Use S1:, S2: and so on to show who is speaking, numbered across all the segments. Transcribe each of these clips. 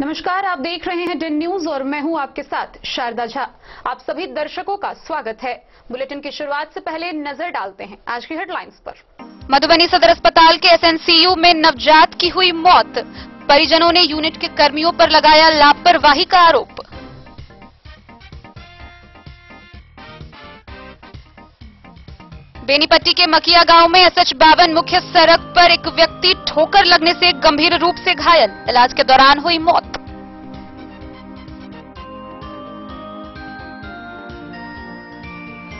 S1: नमस्कार, आप देख रहे हैं 10 न्यूज और मैं हूं आपके साथ शारदा झा। आप सभी दर्शकों का स्वागत है। बुलेटिन की शुरुआत से पहले नजर डालते हैं आज की हेडलाइंस पर।
S2: मधुबनी सदर अस्पताल के एसएनसीयू में नवजात की हुई मौत, परिजनों ने यूनिट के कर्मियों पर लगाया लापरवाही का आरोप। बेनीपट्टी के मकिया गांव में एसएच 52 मुख्य सड़क पर एक व्यक्ति ठोकर लगने से गंभीर रूप से घायल, इलाज के दौरान हुई मौत।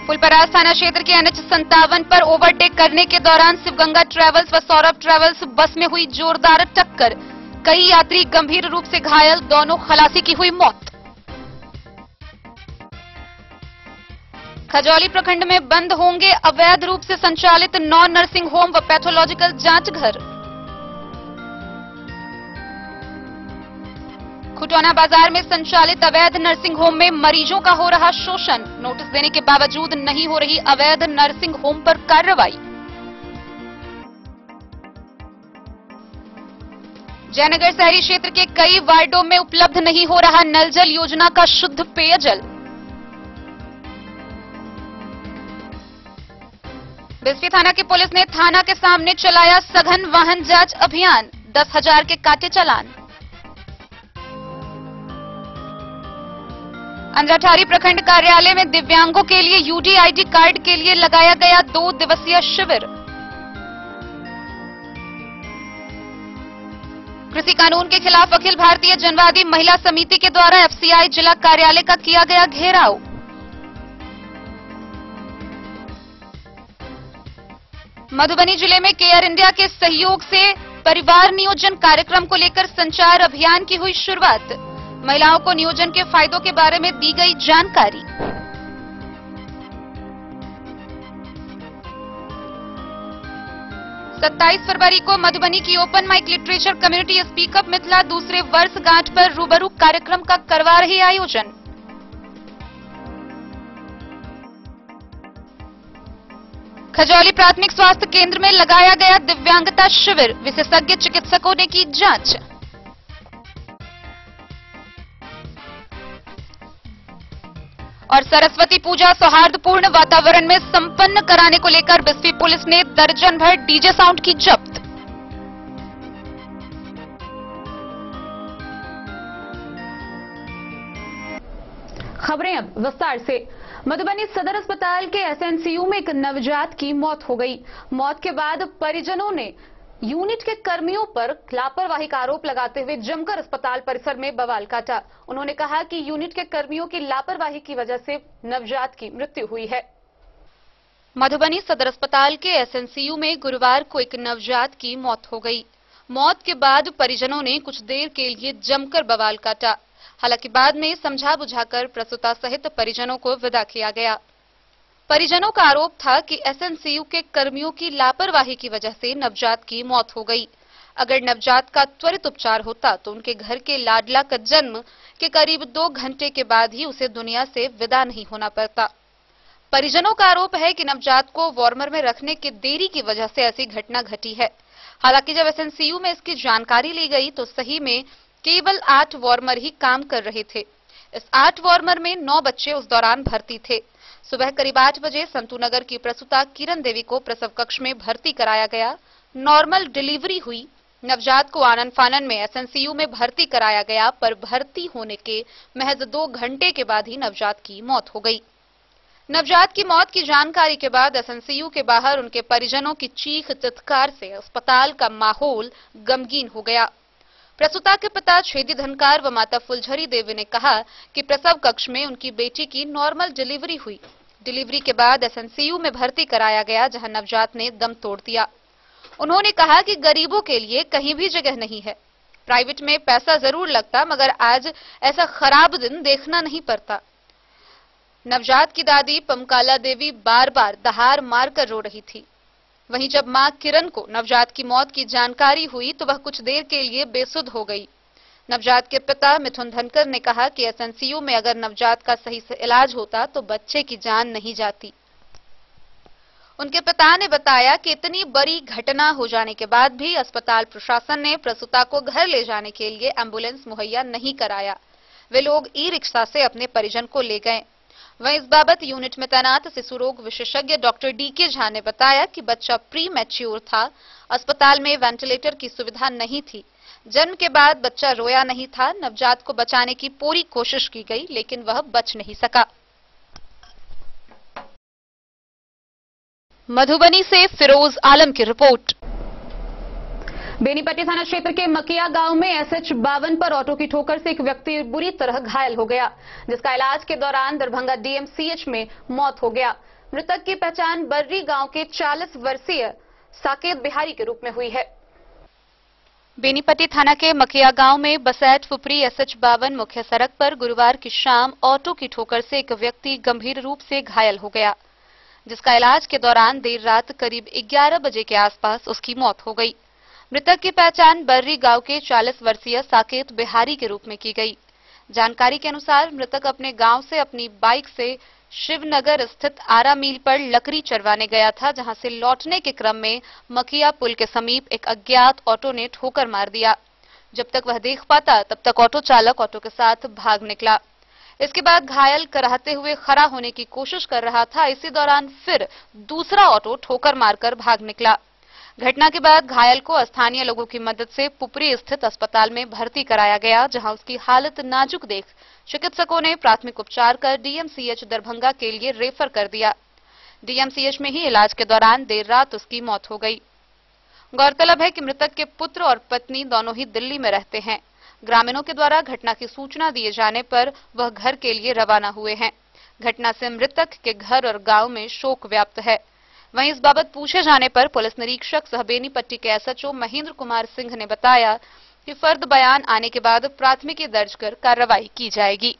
S2: फुलपरास थाना क्षेत्र के NH 57 पर ओवरटेक करने के दौरान शिवगंगा ट्रेवल्स व सौरभ ट्रेवल्स बस में हुई जोरदार टक्कर, कई यात्री गंभीर रूप से घायल, दोनों खलासी की हुई मौत। खजौली प्रखंड में बंद होंगे अवैध रूप से संचालित 9 नर्सिंग होम व पैथोलॉजिकल जांच घर। खुटौना बाजार में संचालित अवैध नर्सिंग होम में मरीजों का हो रहा शोषण, नोटिस देने के बावजूद नहीं हो रही अवैध नर्सिंग होम पर कार्रवाई। जयनगर शहरी क्षेत्र के कई वार्डों में उपलब्ध नहीं हो रहा नल जल योजना का शुद्ध पेयजल। बिस्फी थाना की पुलिस ने थाना के सामने चलाया सघन वाहन जांच अभियान, 10,000 के काटे चालान। अंजाठारी प्रखंड कार्यालय में दिव्यांगों के लिए यूडीआईडी कार्ड के लिए लगाया गया 2 दिवसीय शिविर। कृषि कानून के खिलाफ अखिल भारतीय जनवादी महिला समिति के द्वारा एफसीआई जिला कार्यालय का किया गया घेराव। मधुबनी जिले में केयर इंडिया के सहयोग से परिवार नियोजन कार्यक्रम को लेकर संचार अभियान की हुई शुरुआत, महिलाओं को नियोजन के फायदों के बारे में दी गई जानकारी। सत्ताईस फरवरी को मधुबनी की open mic literature community speak up Mithila दूसरे वर्षगांठ पर रूबरू कार्यक्रम का करवा रही आयोजन। खजौली प्राथमिक स्वास्थ्य केंद्र में लगाया गया दिव्यांगता शिविर, विशेषज्ञ चिकित्सकों ने की जांच। और सरस्वती पूजा सौहार्दपूर्ण वातावरण में संपन्न कराने को लेकर बिस्फी पुलिस ने दर्जन भर डीजे साउंड की जब्त।
S1: खबरें अब विस्तार से। मधुबनी सदर अस्पताल के एसएनसीयू में एक नवजात की मौत हो गई। मौत के बाद परिजनों ने यूनिट के कर्मियों पर लापरवाही का आरोप लगाते हुए जमकर अस्पताल परिसर में बवाल काटा। उन्होंने कहा कि यूनिट के कर्मियों की लापरवाही की वजह से नवजात की मृत्यु हुई है।
S2: मधुबनी सदर अस्पताल के एसएनसीयू में गुरुवार को एक नवजात की मौत हो गई। मौत के बाद परिजनों ने कुछ देर के लिए जमकर बवाल काटा, हालांकि बाद में समझा बुझाकर प्रसूता सहित परिजनों को विदा किया गया। परिजनों का आरोप था कि एसएनसीयू के कर्मियों की लापरवाही की वजह से नवजात की मौत हो गई। अगर नवजात का त्वरित उपचार होता तो उनके घर के लाडला का जन्म के करीब 2 घंटे के बाद ही उसे दुनिया से विदा नहीं होना पड़ता। परिजनों का आरोप है कि नवजात को वार्मर में रखने की देरी की वजह से ऐसी घटना घटी है। हालांकि जब एसएनसीयू में इसकी जानकारी ली गई तो सही में केवल 8 वार्मर ही काम कर रहे थे। इस 8 वार्मर में 9 बच्चे उस दौरान भर्ती थे। सुबह करीब 8 बजे संतूनगर की प्रसूता किरण देवी को प्रसव कक्ष में भर्ती कराया गया। नॉर्मल डिलीवरी हुई। नवजात को आनन फानन में एसएनसीयू में भर्ती कराया गया, पर भर्ती होने के महज 2 घंटे के बाद ही नवजात की मौत हो गई। नवजात की मौत की जानकारी के बाद एसएनसीयू के बाहर उनके परिजनों की चीख चित्कार से अस्पताल का माहौल गमगीन हो गया। प्रसूता के पिता छेदी धनकार व माता फुलझरी देवी ने कहा कि प्रसव कक्ष में उनकी बेटी की नॉर्मल डिलीवरी हुई। डिलीवरी के बाद एसएनसीयू में भर्ती कराया गया, जहां नवजात ने दम तोड़ दिया। उन्होंने कहा कि गरीबों के लिए कहीं भी जगह नहीं है। प्राइवेट में पैसा जरूर लगता, मगर आज ऐसा खराब दिन देखना नहीं पड़ता। नवजात की दादी पमकाला देवी बार बार दहाड़ मारकर रो रही थी। वहीं जब मां किरण को नवजात की मौत की जानकारी हुई तो वह कुछ देर के लिए बेसुध हो गई। नवजात के पिता मिथुन धनकर ने कहा कि एसएनसीयू में अगर नवजात का सही से इलाज होता तो बच्चे की जान नहीं जाती। उनके पिता ने बताया कि इतनी बड़ी घटना हो जाने के बाद भी अस्पताल प्रशासन ने प्रसूता को घर ले जाने के लिए एम्बुलेंस मुहैया नहीं कराया। वे लोग ई रिक्शा से अपने परिजन को ले गए। वहीं इस बाबत यूनिट में तैनात शिशु रोग विशेषज्ञ डॉक्टर डीके झा ने बताया कि बच्चा प्री मैच्योर था, अस्पताल में वेंटिलेटर की सुविधा नहीं थी। जन्म के बाद बच्चा रोया नहीं था। नवजात को बचाने की पूरी कोशिश की गई, लेकिन वह बच नहीं सका। मधुबनी से फिरोज आलम की रिपोर्ट।
S1: बेनीपट्टी थाना क्षेत्र के मकिया गांव में SH52 पर ऑटो की ठोकर से एक व्यक्ति बुरी तरह घायल हो गया, जिसका इलाज के दौरान दरभंगा DMCH में मौत हो गया। मृतक की पहचान बर्री गांव के 40 वर्षीय साकेत बिहारी के रूप में हुई है।
S2: बेनीपट्टी थाना के मकिया गांव में बसैट फुपरी SH52 मुख्य सड़क पर गुरुवार की शाम ऑटो की ठोकर से एक व्यक्ति गंभीर रूप से घायल हो गया, जिसका इलाज के दौरान देर रात करीब 11 बजे के आसपास उसकी मौत हो गई। मृतक की पहचान बर्री गांव के 40 वर्षीय साकेत बिहारी के रूप में की गई। जानकारी के अनुसार मृतक अपने गांव से अपनी बाइक से शिवनगर स्थित आरा मील पर लकड़ी चरवाने गया था, जहां से लौटने के क्रम में मकिया पुल के समीप एक अज्ञात ऑटो ने ठोकर मार दिया। जब तक वह देख पाता तब तक ऑटो चालक ऑटो के साथ भाग निकला। इसके बाद घायल कराते हुए खड़ा होने की कोशिश कर रहा था। इसी दौरान फिर दूसरा ऑटो ठोकर मारकर भाग निकला। घटना के बाद घायल को स्थानीय लोगों की मदद से पुपरी स्थित अस्पताल में भर्ती कराया गया, जहां उसकी हालत नाजुक देख चिकित्सकों ने प्राथमिक उपचार कर DMCH दरभंगा के लिए रेफर कर दिया। DMCH में ही इलाज के दौरान देर रात उसकी मौत हो गई। गौरतलब है कि मृतक के पुत्र और पत्नी दोनों ही दिल्ली में रहते हैं। ग्रामीणों के द्वारा घटना की सूचना दिए जाने पर वह घर के लिए रवाना हुए हैं। घटना से मृतक के घर और गांव में शोक व्याप्त है। वहीं इस बाबत पूछे जाने पर पुलिस निरीक्षक सह बेनीपट्टी के SHO महेंद्र कुमार सिंह ने बताया कि फर्द बयान आने के बाद प्राथमिकी दर्ज कर कार्रवाई की जाएगी।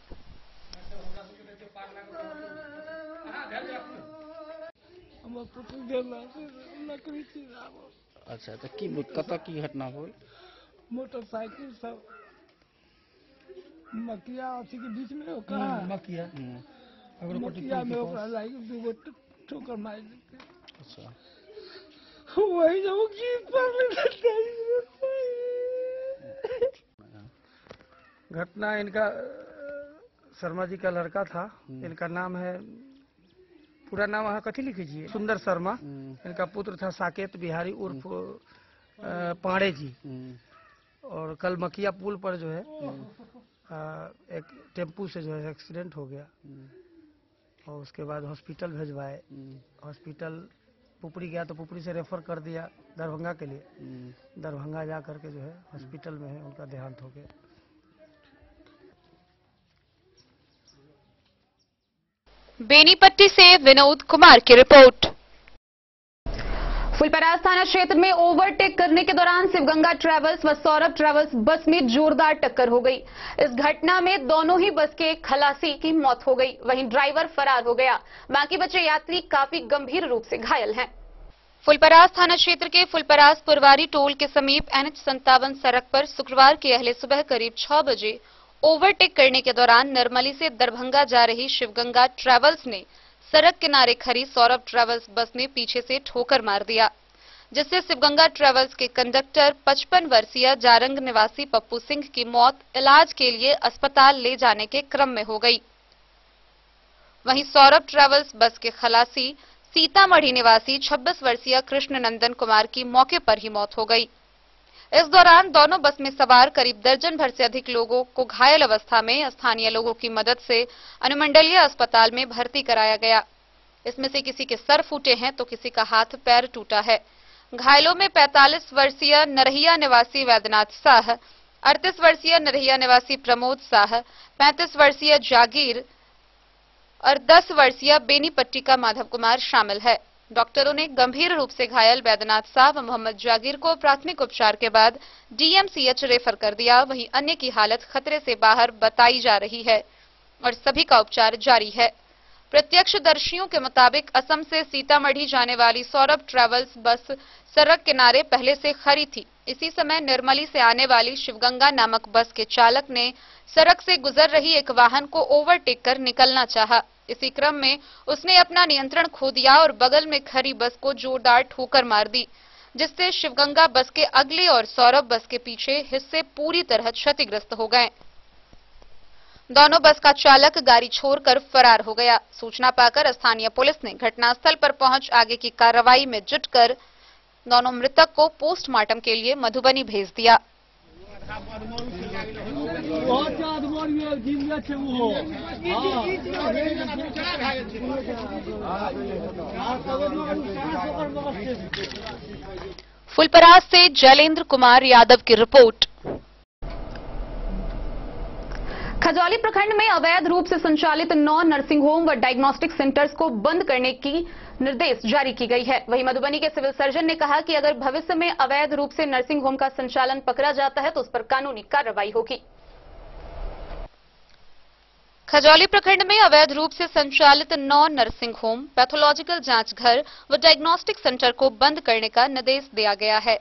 S3: अच्छा, तो की कतऽ की घटना होल?
S4: मोटरसाइकिल सब मकिया अथी के बीच में मकिया में ओकरा लागी दूगो ठोकर मार देते।
S3: अच्छा,
S4: वही जब गीत पर घटना इनका शर्मा जी का लड़का था। इनका नाम है, पूरा नाम वहाँ कथी लिख लीजिए, सुंदर शर्मा। इनका पुत्र था साकेत बिहारी उर्फ पांडे जी। और कल मकिया पुल पर जो है एक टेम्पू से जो है एक्सीडेंट हो गया और उसके बाद हॉस्पिटल भेजवाए। हॉस्पिटल पुपरी गया तो पुपरी से रेफर कर दिया दरभंगा के लिए। दरभंगा जा करके जो है हॉस्पिटल में है, उनका देहांत हो गया।
S2: बेनीपट्टी से विनोद कुमार की रिपोर्ट।
S1: फुलपरास थाना क्षेत्र में ओवरटेक करने के दौरान शिवगंगा ट्रेवल्स व सौरभ ट्रेवल्स बस में जोरदार टक्कर हो गई। इस घटना में दोनों ही बस के खलासी की मौत हो गई, वहीं ड्राइवर फरार हो गया। बाकी बचे यात्री काफी गंभीर रूप से घायल हैं।
S2: फुलपरास थाना क्षेत्र के फुलपरास पुरवारी टोल के समीप NH57 सड़क पर शुक्रवार की अहले सुबह करीब 6 बजे ओवरटेक करने के दौरान नरमली से दरभंगा जा रही शिवगंगा ट्रेवल्स ने सड़क किनारे खड़ी सौरभ ट्रेवल्स बस में पीछे से ठोकर मार दिया, जिससे शिवगंगा ट्रेवल्स के कंडक्टर 55 वर्षीय जारंग निवासी पप्पू सिंह की मौत इलाज के लिए अस्पताल ले जाने के क्रम में हो गई। वहीं सौरभ ट्रेवल्स बस के खलासी सीतामढ़ी निवासी 26 वर्षीय कृष्ण नंदन कुमार की मौके पर ही मौत हो गई। इस दौरान दोनों बस में सवार करीब दर्जन भर से अधिक लोगों को घायल अवस्था में स्थानीय लोगों की मदद से अनुमंडलीय अस्पताल में भर्ती कराया गया। इसमें से किसी के सर फूटे हैं तो किसी का हाथ पैर टूटा है। घायलों में 45 वर्षीय नरहिया निवासी वैद्यनाथ साह, 38 वर्षीय नरहिया निवासी प्रमोद साह, 35 वर्षीय जागीर और 10 वर्षीय बेनीपट्टी का माधव कुमार शामिल है। डॉक्टरों ने गंभीर रूप से घायल वैद्यनाथ साहब व मोहम्मद जागीर को प्राथमिक उपचार के बाद DMCH रेफर कर दिया। वहीं अन्य की हालत खतरे से बाहर बताई जा रही है और सभी का उपचार जारी है। प्रत्यक्षदर्शियों के मुताबिक असम से सीतामढ़ी जाने वाली सौरभ ट्रेवल्स बस सड़क किनारे पहले से खड़ी थी। इसी समय निर्मली से आने वाली शिवगंगा नामक बस के चालक ने सड़क से गुजर रही एक वाहन को ओवरटेक कर निकलना चाहा, इसी क्रम में उसने अपना नियंत्रण खो दिया और बगल में खड़ी बस को जोरदार ठोकर मार दी, जिससे शिवगंगा बस के अगले और सौरभ बस के पीछे हिस्से पूरी तरह क्षतिग्रस्त हो गए। दोनों बस का चालक गाड़ी छोड़कर फरार हो गया। सूचना पाकर स्थानीय पुलिस ने घटनास्थल पर पहुंच आगे की कार्रवाई में जुटकर दोनों मृतक को पोस्टमार्टम के लिए मधुबनी भेज दिया। फुलपरास से जैलेंद्र कुमार यादव की रिपोर्ट।
S1: खजौली प्रखंड में अवैध रूप से संचालित 9 नर्सिंग होम व डायग्नोस्टिक सेंटर्स को बंद करने की निर्देश जारी की गई है। वहीं मधुबनी के सिविल सर्जन ने कहा कि अगर भविष्य में अवैध रूप से नर्सिंग होम का संचालन पकड़ा जाता है तो उस पर कानूनी कार्रवाई होगी।
S2: खजौली प्रखंड में अवैध रूप से संचालित 9 नर्सिंग होम, पैथोलॉजिकल जांच घर व डायग्नोस्टिक सेंटर को बंद करने का निर्देश दिया गया है।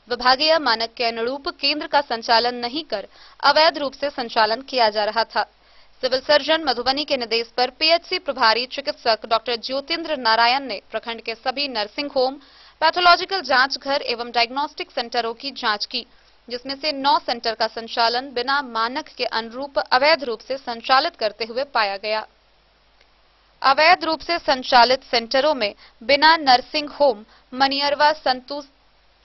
S2: विभागीय मानक के अनुरूप केंद्र का संचालन नहीं कर अवैध रूप से संचालन किया जा रहा था। सिविल सर्जन मधुबनी के निर्देश पर पीएचसी प्रभारी चिकित्सक डॉक्टर ज्योतिन्द्र नारायण ने प्रखंड के सभी नर्सिंग होम, पैथोलॉजिकल जांच घर एवं डायग्नोस्टिक सेंटरों की जांच की, जिसमें से 9 सेंटर का संचालन बिना मानक के अनुरूप अवैध रूप से संचालित करते हुए पाया गया। अवैध रूप से संचालित सेंटरों में बिना नर्सिंग होम मनियरवा संतु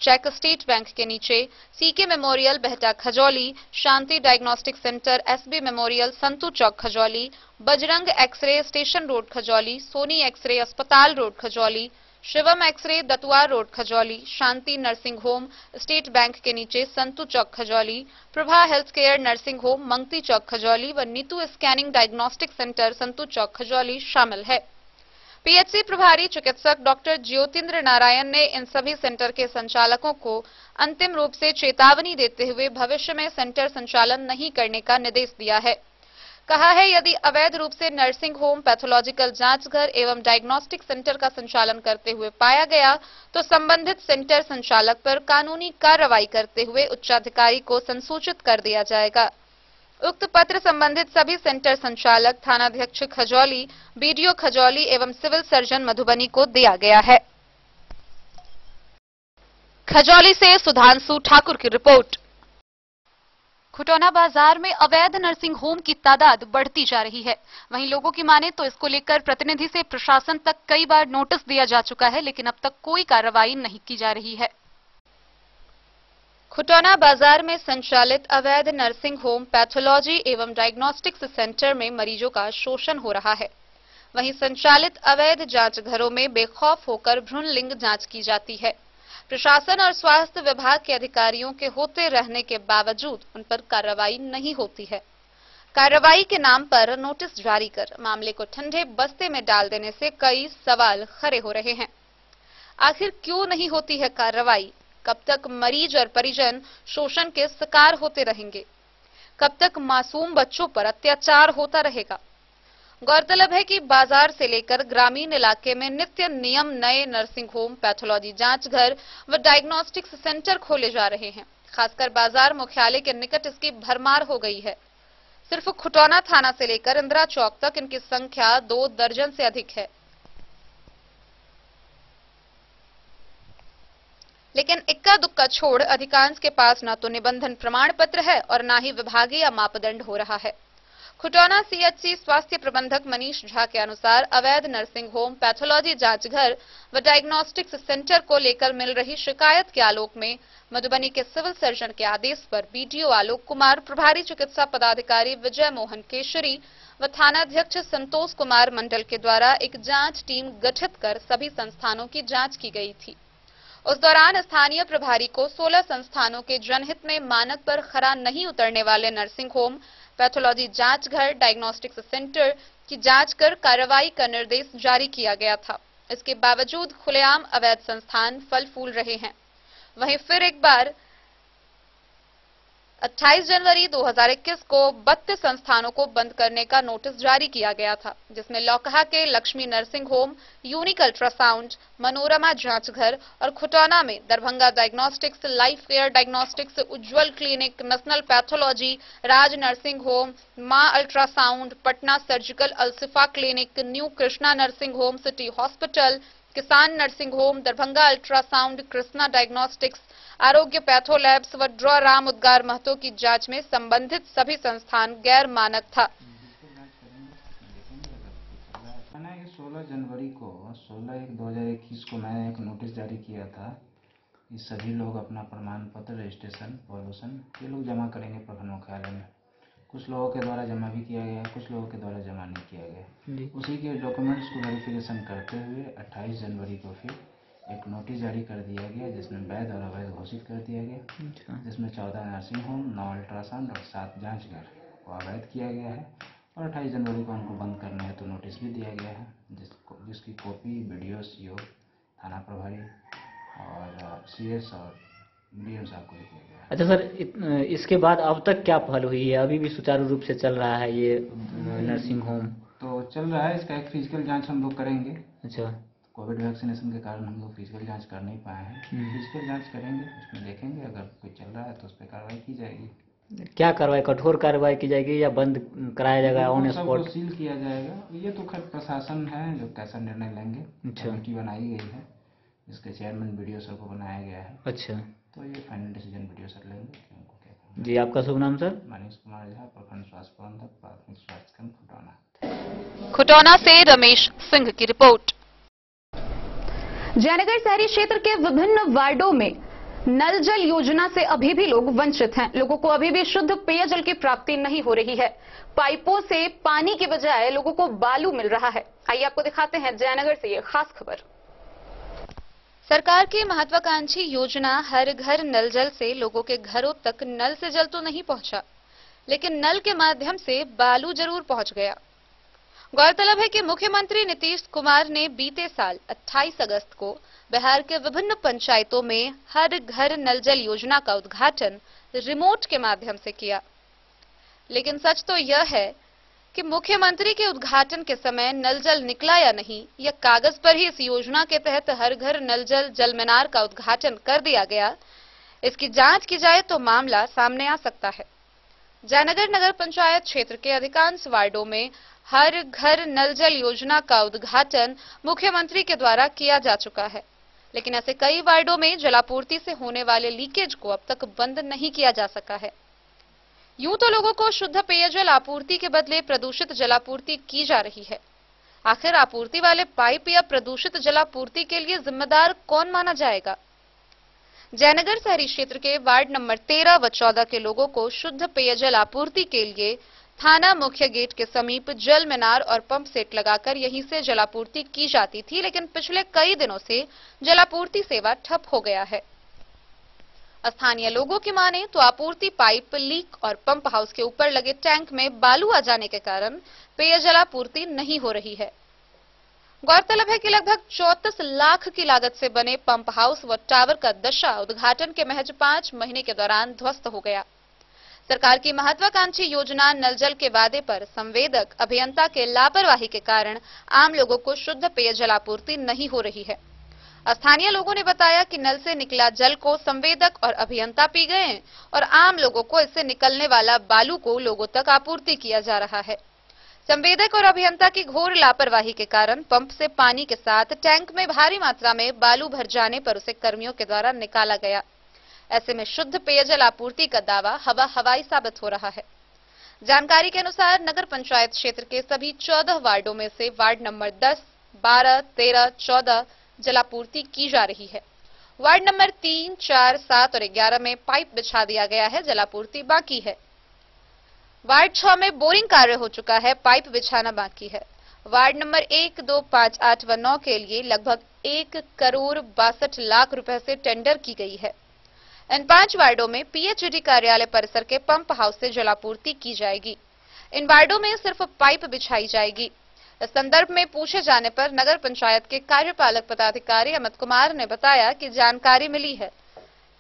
S2: चेक स्टेट बैंक के नीचे, CK memorial Behta Khajauli, Shanti diagnostic centre SB memorial Santu Chowk Khajauli, Bajrang x-ray station road Khajauli, Soni x-ray अस्पताल road Khajauli, Shivam x-ray Datua road Khajauli, Shanti nursing home state bank के नीचे Santu Chowk Khajauli, Prabha health care nursing home Mangti Chowk Khajauli व नीतू स्कैनिंग डायग्नोस्टिक सेंटर संतु चौक खजौली शामिल है। पीएचसी प्रभारी चिकित्सक डॉक्टर ज्योतिन्द्र नारायण ने इन सभी सेंटर के संचालकों को अंतिम रूप से चेतावनी देते हुए भविष्य में सेंटर संचालन नहीं करने का निर्देश दिया है। कहा है, यदि अवैध रूप से नर्सिंग होम, पैथोलॉजिकल जांच घर एवं डायग्नोस्टिक सेंटर का संचालन करते हुए पाया गया तो संबंधित सेंटर संचालक पर कानूनी कार्रवाई करते हुए उच्चाधिकारी को संसूचित कर दिया जाएगा। उक्त पत्र संबंधित सभी सेंटर संचालक, थानाध्यक्ष खजौली, बीडीओ खजौली एवं सिविल सर्जन मधुबनी को दिया गया है। खजौली से सुधांशु ठाकुर की रिपोर्ट। खुटौना बाजार में अवैध नर्सिंग होम की तादाद बढ़ती जा रही है। वहीं लोगों की माने तो इसको लेकर प्रतिनिधि से प्रशासन तक कई बार नोटिस दिया जा चुका है, लेकिन अब तक कोई कार्रवाई नहीं की जा रही है। खुटौना बाजार में संचालित अवैध नर्सिंग होम, पैथोलॉजी एवं डायग्नोस्टिक्स सेंटर में मरीजों का शोषण हो रहा है। वहीं संचालित अवैध जांच घरों में बेखौफ होकर भ्रूण लिंग जांच की जाती है। प्रशासन और स्वास्थ्य विभाग के अधिकारियों के होते रहने के बावजूद उन पर कार्रवाई नहीं होती है। कार्रवाई के नाम पर नोटिस जारी कर मामले को ठंडे बस्ते में डाल देने से कई सवाल खड़े हो रहे हैं। आखिर क्यों नहीं होती है कार्रवाई? कब तक मरीज और परिजन शोषण के शिकार होते रहेंगे? कब तक मासूम बच्चों पर अत्याचार होता रहेगा? गौरतलब है कि बाजार से लेकर ग्रामीण इलाके में नित्य नियम नए नर्सिंग होम, पैथोलॉजी जांच घर व डायग्नोस्टिक्स सेंटर खोले जा रहे हैं। खासकर बाजार मुख्यालय के निकट इसकी भरमार हो गई है। सिर्फ खुटौना थाना से लेकर इंदिरा चौक तक इनकी संख्या 2 दर्जन से अधिक है। लेकिन इक्का दुक्का छोड़ अधिकांश के पास न तो निबंधन प्रमाण पत्र है और न ही विभागीय मापदंड हो रहा है। खुटौना सीएचसी स्वास्थ्य प्रबंधक मनीष झा के अनुसार अवैध नर्सिंग होम, पैथोलॉजी जांच घर व डायग्नोस्टिक्स सेंटर को लेकर मिल रही शिकायत के आलोक में मधुबनी के सिविल सर्जन के आदेश पर बीडीओ आलोक कुमार, प्रभारी चिकित्सा पदाधिकारी विजय मोहन केशरी व थानाध्यक्ष संतोष कुमार मंडल के द्वारा एक जांच टीम गठित कर सभी संस्थानों की जांच की गई थी। उस दौरान स्थानीय प्रभारी को 16 संस्थानों के जनहित में मानक पर खरा नहीं उतरने वाले नर्सिंग होम, पैथोलॉजी जांच घर, डायग्नोस्टिक्स सेंटर की जांच कर कार्रवाई का निर्देश जारी किया गया था। इसके बावजूद खुलेआम अवैध संस्थान फल फूल रहे हैं। वहीं फिर एक बार 28 जनवरी 2021 को 32 संस्थानों को बंद करने का नोटिस जारी किया गया था, जिसमें लौकहा के Lakshmi nursing home, unique ultrasound, Manorama जांच घर और खुटौना में Darbhanga diagnostics, life care diagnostics, Ujjwal clinic, national pathology, Raj nursing home, Maa ultrasound, Patna surgical Alshifa clinic, new Krishna nursing home, city hospital, Kisan nursing home, Darbhanga ultrasound, Krishna diagnostics, Arogya patho labs व ड्रॉ राम उद्गार महतो की जांच में संबंधित सभी संस्थान गैर मानक था।
S3: मैंने 16 जनवरी को 16/1/2021 को मैंने एक नोटिस जारी किया था कि सभी लोग अपना प्रमाण पत्र, रजिस्ट्रेशन, पॉल्यूशन ये लोग जमा करेंगे प्रखंड मुख्यालय में। कुछ लोगों के द्वारा जमा भी किया गया, कुछ लोगों के द्वारा जमा नहीं किया गया। उसी के डॉक्यूमेंट्स को वेरिफिकेशन करते हुए 28 जनवरी को फिर एक नोटिस जारी कर दिया गया, जिसमें वैध और अवैध घोषित कर दिया गया, जिसमें 14 नर्सिंग होम, 9 अल्ट्रासाउंड और 7 जांच घर को अवैध किया गया है और 28 जनवरी को उनको बंद करना है तो नोटिस भी दिया गया है, जिसकी कॉपी वीडियो सीओ, थाना प्रभारी और सीएस और डीएम साहब को दिया गया है।
S5: अच्छा सर, इसके बाद अब तक क्या पहल हुई है? अभी भी सुचारू रूप से चल रहा है ये नर्सिंग होम?
S3: तो चल रहा है, इसका एक फिजिकल जांच हम लोग करेंगे।
S5: अच्छा,
S3: कोविड वैक्सीनेशन के कारण हम लोग फिजिकल जांच कर नहीं पाए हैं। फिजिकल जांच करेंगे, उसमें देखेंगे अगर कोई चल रहा है तो उस पर कार्रवाई की जाएगी।
S5: क्या कार्रवाई, कठोर कार्रवाई की जाएगी या बंद कराया जाएगा ऑन स्पॉट?
S3: सील किया जाएगा। ये तो खैर प्रशासन है जो कैसा निर्णय लेंगे।
S5: अच्छा,
S3: कमेटी बनाई गई है, जिसके चेयरमैन बीडीओ सर को बनाया गया है।
S5: अच्छा,
S3: तो ये फाइनल डिसीजन बीडीओ सर लेंगे कि उनको क्या करना।
S5: जी, आपका शुभ नाम सर?
S3: मनीष कुमार झा, प्रखंड स्वास्थ्य प्रबंधक, प्राथमिक स्वास्थ्य केंद्र खुटौना।
S2: खुटौना से रमेश सिंह की रिपोर्ट।
S1: जयनगर शहरी क्षेत्र के विभिन्न वार्डों में नल जल योजना से अभी भी लोग वंचित हैं। लोगों को अभी भी शुद्ध पेयजल की प्राप्ति नहीं हो रही है। पाइपों से पानी की बजाय लोगों को बालू मिल रहा है। आइए आपको दिखाते हैं जयनगर से ये खास खबर।
S2: सरकार की महत्वाकांक्षी योजना हर घर नल जल से लोगों के घरों तक नल से जल तो नहीं पहुंचा, लेकिन नल के माध्यम से बालू जरूर पहुंच गया। गौरतलब है कि मुख्यमंत्री नीतीश कुमार ने बीते साल 28 अगस्त को बिहार के विभिन्न पंचायतों में हर घर नल जल योजना का उद्घाटन रिमोट के माध्यम से किया। लेकिन सच तो यह है कि मुख्यमंत्री के उद्घाटन के समय नल जल निकला या नहीं, या कागज पर ही इस योजना के तहत हर घर नल जल जल मीनार का उद्घाटन कर दिया गया, इसकी जांच की जाए तो मामला सामने आ सकता है। जयनगर नगर पंचायत क्षेत्र के अधिकांश वार्डों में हर घर नल जल योजना का उद्घाटन मुख्यमंत्री के द्वारा किया जा चुका है, लेकिन ऐसे कई वार्डों में जलापूर्ति से होने वाले लीकेज को अब तक बंद नहीं किया जा सका है। यूं तो लोगों को शुद्ध पेयजल आपूर्ति के बदले प्रदूषित जलापूर्ति की जा रही है। आखिर आपूर्ति वाले पाइप या प्रदूषित जलापूर्ति के लिए जिम्मेदार कौन माना जाएगा? जयनगर शहरी क्षेत्र के वार्ड नंबर 13 व 14 के लोगों को शुद्ध पेयजल आपूर्ति के लिए थाना मुख्य गेट के समीप जल मीनार और पंप सेट लगाकर यहीं से जलापूर्ति की जाती थी, लेकिन पिछले कई दिनों से जलापूर्ति सेवा ठप हो गया है। स्थानीय लोगों की माने तो आपूर्ति पाइप लीक और पंप हाउस के ऊपर लगे टैंक में बालू आ जाने के कारण पेयजल आपूर्ति नहीं हो रही है। गौरतलब है कि लगभग 34 लाख की लागत से बने पंप हाउस व टावर का दशा उद्घाटन के महज 5 महीने के दौरान ध्वस्त हो गया। सरकार की महत्वाकांक्षी योजना नल जल के वादे पर संवेदक अभियंता के लापरवाही के कारण आम लोगों को शुद्ध पेयजल आपूर्ति नहीं हो रही है। स्थानीय लोगों ने बताया कि नल से निकला जल को संवेदक और अभियंता पी गए हैं और आम लोगों को इससे निकलने वाला बालू को लोगों तक आपूर्ति किया जा रहा है। संवेदक और अभियंता की घोर लापरवाही के कारण पंप से पानी के साथ टैंक में भारी मात्रा में बालू भर जाने पर उसे कर्मियों के द्वारा निकाला गया। ऐसे में शुद्ध पेयजल आपूर्ति का दावा हवा हवाई साबित हो रहा है। जानकारी के अनुसार नगर पंचायत क्षेत्र के सभी 14 वार्डों में से वार्ड नंबर 10, 12, 13, 14 जलापूर्ति की जा रही है। वार्ड नंबर 3, 4, 7 और 11 में पाइप बिछा दिया गया है, जलापूर्ति बाकी है। वार्ड 6 में बोरिंग कार्य हो चुका है, पाइप बिछाना बाकी है। वार्ड नंबर 1, 2, 5, 8 व 9 के लिए लगभग 1 करोड़ 62 लाख रुपए से टेंडर की गई है। इन 5 वार्डों में पीएचईडी कार्यालय परिसर के पंप हाउस से जलापूर्ति की जाएगी। इन वार्डों में सिर्फ पाइप बिछाई जाएगी। इस संदर्भ में पूछे जाने पर नगर पंचायत के कार्यपालक पदाधिकारी अमित कुमार ने बताया कि जानकारी मिली है,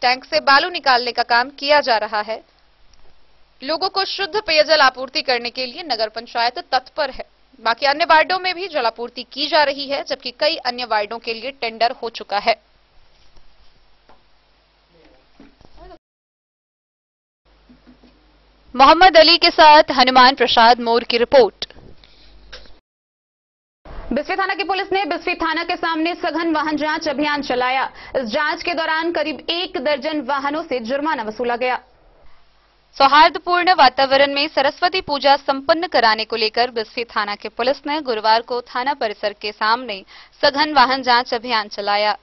S2: टैंक से बालू निकालने का काम किया जा रहा है। लोगों को शुद्ध पेयजल आपूर्ति करने के लिए नगर पंचायत तत्पर है। बाकी अन्य वार्डों में भी जलापूर्ति की जा रही है, जबकि कई अन्य वार्डों के लिए टेंडर हो चुका है। मोहम्मद अली के साथ हनुमान प्रसाद मोर की रिपोर्ट।
S1: बिस्फी थाना की पुलिस ने बिस्फी थाना के सामने सघन वाहन जांच अभियान चलाया। इस जांच के दौरान करीब 1 दर्जन वाहनों से जुर्माना वसूला गया।
S2: सौहार्दपूर्ण वातावरण में सरस्वती पूजा संपन्न कराने को लेकर बिस्फी थाना की पुलिस ने गुरुवार को थाना परिसर के सामने सघन वाहन जांच अभियान चलाया।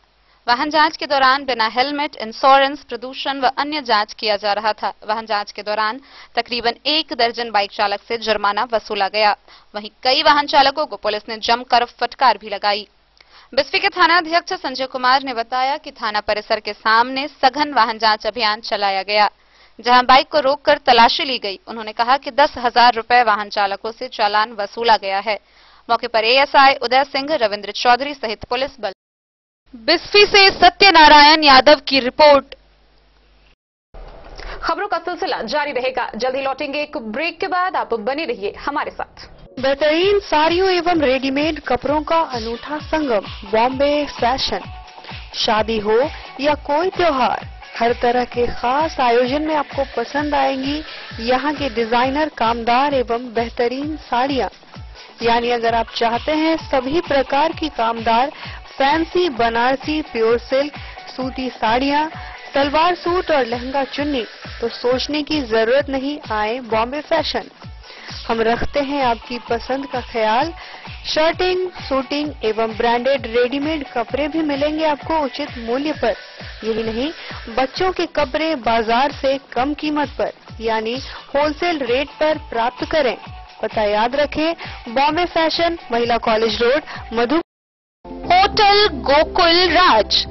S2: वाहन जांच के दौरान बिना हेलमेट, इंश्योरेंस, प्रदूषण व अन्य जांच किया जा रहा था। वाहन जांच के दौरान तकरीबन 1 दर्जन बाइक चालक से जुर्माना वसूला गया। वहीं कई वाहन चालकों को पुलिस ने जमकर फटकार भी लगाई। बिस्फी के थानाध्यक्ष संजय कुमार ने बताया कि थाना परिसर के सामने सघन वाहन जांच अभियान चलाया गया, जहां बाइक को रोककर तलाशी ली गई। उन्होंने कहा कि 10,000 रुपए वाहन चालकों से चालान वसूला गया है। मौके पर एएसआई उदय सिंह, रविंद्र चौधरी सहित पुलिस बल। बिस्फी से सत्यनारायण यादव की रिपोर्ट।
S1: खबरों का सिलसिला जारी रहेगा। जल्दी लौटेंगे एक ब्रेक के बाद, आप बने रहिए हमारे साथ।
S6: बेहतरीन साड़ियों एवं रेडीमेड कपड़ों का अनूठा संगम, बॉम्बे फैशन। शादी हो या कोई त्योहार, हर तरह के खास आयोजन में आपको पसंद आएंगी यहाँ के डिजाइनर, कामदार एवं बेहतरीन साड़ियाँ। यानी अगर आप चाहते हैं सभी प्रकार की कामदार, फैंसी, बनारसी, प्योर सिल्क, सूती साड़ियाँ, सलवार सूट और लहंगा चुन्नी, तो सोचने की जरूरत नहीं, आए बॉम्बे फैशन। हम रखते हैं आपकी पसंद का ख्याल। शर्टिंग, सूटिंग एवं ब्रांडेड रेडीमेड कपड़े भी मिलेंगे आपको उचित मूल्य पर। यही नहीं, बच्चों के कपड़े बाजार से कम कीमत पर यानी होलसेल रेट पर प्राप्त करें। पता याद रखें, बॉम्बे फैशन, महिला कॉलेज रोड, मधु।
S2: होटल गोकुल राज।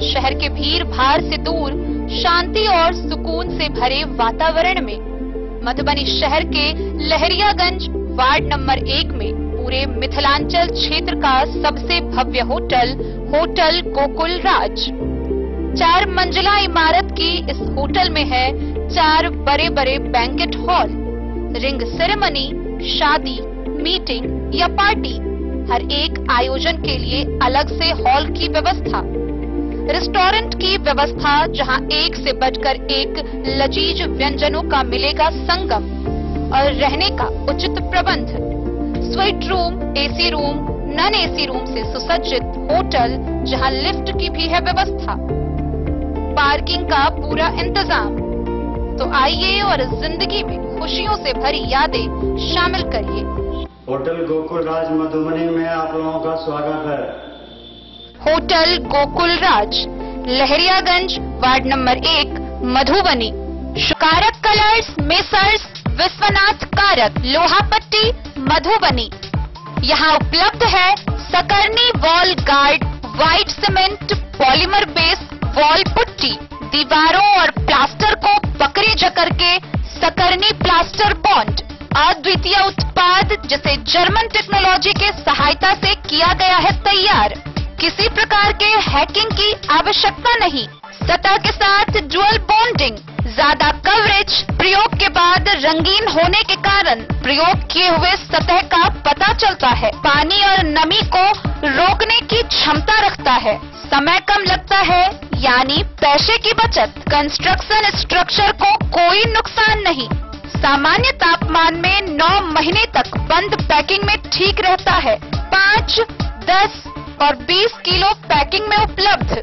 S2: शहर के भीड़ भाड़ से दूर, शांति और सुकून से भरे वातावरण में मधुबनी शहर के लहरियागंज वार्ड नंबर 1 में पूरे मिथिलांचल क्षेत्र का सबसे भव्य होटल, होटल गोकुल राज। 4 मंजिला इमारत की इस होटल में है 4 बड़े बड़े बैंकेट हॉल, रिंग सेरेमनी, शादी, मीटिंग या पार्टी, हर एक आयोजन के लिए अलग से हॉल की व्यवस्था, रेस्टोरेंट की व्यवस्था जहां एक से बढ़कर एक लजीज व्यंजनों का मिलेगा संगम, और रहने का उचित प्रबंध। Suite room, AC room, non AC room से सुसज्जित होटल जहां लिफ्ट की भी है व्यवस्था, पार्किंग का पूरा इंतजाम। तो आइए और जिंदगी में खुशियों से भरी यादें शामिल करिए।
S7: होटल गोकुल राज मधुबनी में आप लोगों का स्वागत है।
S2: होटल गोकुल राज, लहरियागंज वार्ड नंबर 1, मधुबनी। कारक कलर्स, मेसर्स विश्वनाथ कारक, लोहापट्टी, मधुबनी। यहाँ उपलब्ध है Sakrani wall guard, white cement, polymer base wall putty, दीवारों और प्लास्टर को बकरी जकर के सकरनी प्लास्टर बॉन्ड, अद्वितीय उत्पाद जिसे जर्मन टेक्नोलॉजी के सहायता से किया गया है तैयार। किसी प्रकार के हैकिंग की आवश्यकता नहीं। सतह के साथ डुअल बॉन्डिंग, ज्यादा कवरेज, प्रयोग के बाद रंगीन होने के कारण प्रयोग किए हुए सतह का पता चलता है। पानी और नमी को रोकने की क्षमता रखता है। समय कम लगता है यानी पैसे की बचत। कंस्ट्रक्शन स्ट्रक्चर को कोई नुकसान नहीं। सामान्य तापमान में 9 महीने तक बंद पैकिंग में ठीक रहता है। 5, 10 और 20 किलो पैकिंग में उपलब्ध।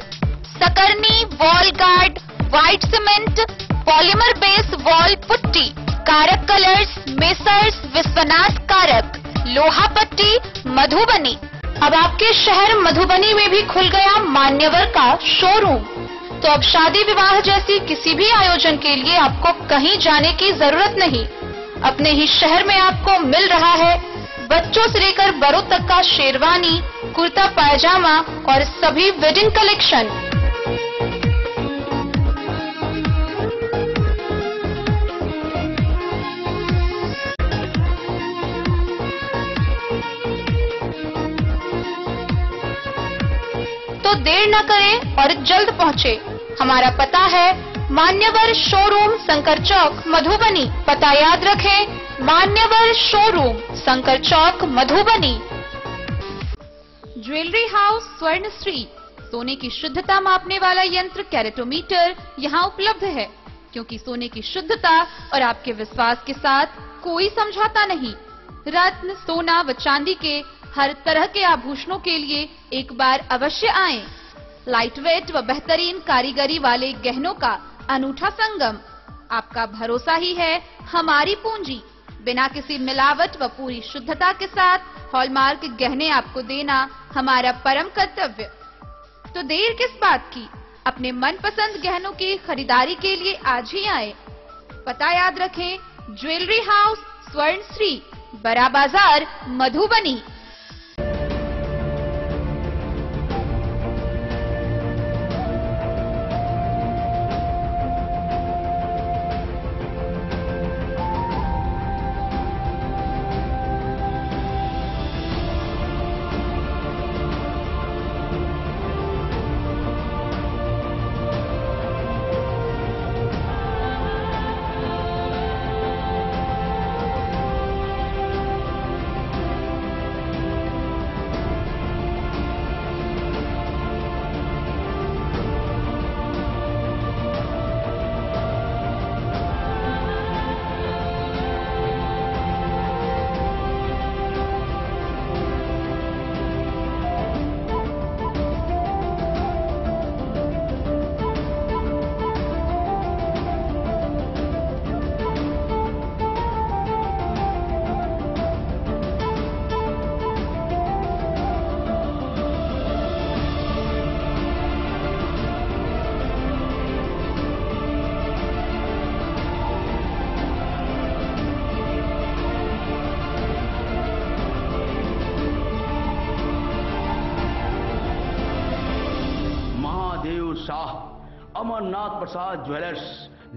S2: Sakrani wall guard, white cement, polymer base wall putty, Karak colours, Messrs Vishwanath Karak, Lohapatti, Madhubani. अब आपके शहर मधुबनी में भी खुल गया मान्यवर का शोरूम। तो अब शादी विवाह जैसी किसी भी आयोजन के लिए आपको कहीं जाने की जरूरत नहीं। अपने ही शहर में आपको मिल रहा है बच्चों से लेकर बड़ों तक का शेरवानी, कुर्ता पायजामा और सभी वेडिंग कलेक्शन। तो देर न करें और जल्द पहुंचे। हमारा पता है मान्यवर शोरूम, शंकर चौक, मधुबनी। पता याद रखें, मान्यवर showroom, Shankar Chowk, Madhubani. Jewellery house Swarnashree, सोने की शुद्धता मापने वाला यंत्र कैरेटोमीटर यहाँ उपलब्ध है, क्योंकि सोने की शुद्धता और आपके विश्वास के साथ कोई समझौता नहीं। रत्न, सोना व चांदी के हर तरह के आभूषणों के लिए एक बार अवश्य आएं। लाइट वेट व बेहतरीन कारीगरी वाले गहनों का अनूठा संगम। आपका भरोसा ही है हमारी पूंजी। बिना किसी मिलावट व पूरी शुद्धता के साथ हॉलमार्क गहने आपको देना हमारा परम कर्तव्य। तो देर किस बात की, अपने मनपसंद गहनों की खरीदारी के लिए आज ही आए। पता याद रखें, ज्वेलरी हाउस स्वर्णश्री, बड़ा बाजार, मधुबनी।
S8: अमरनाथ प्रसाद ज्वेलर्स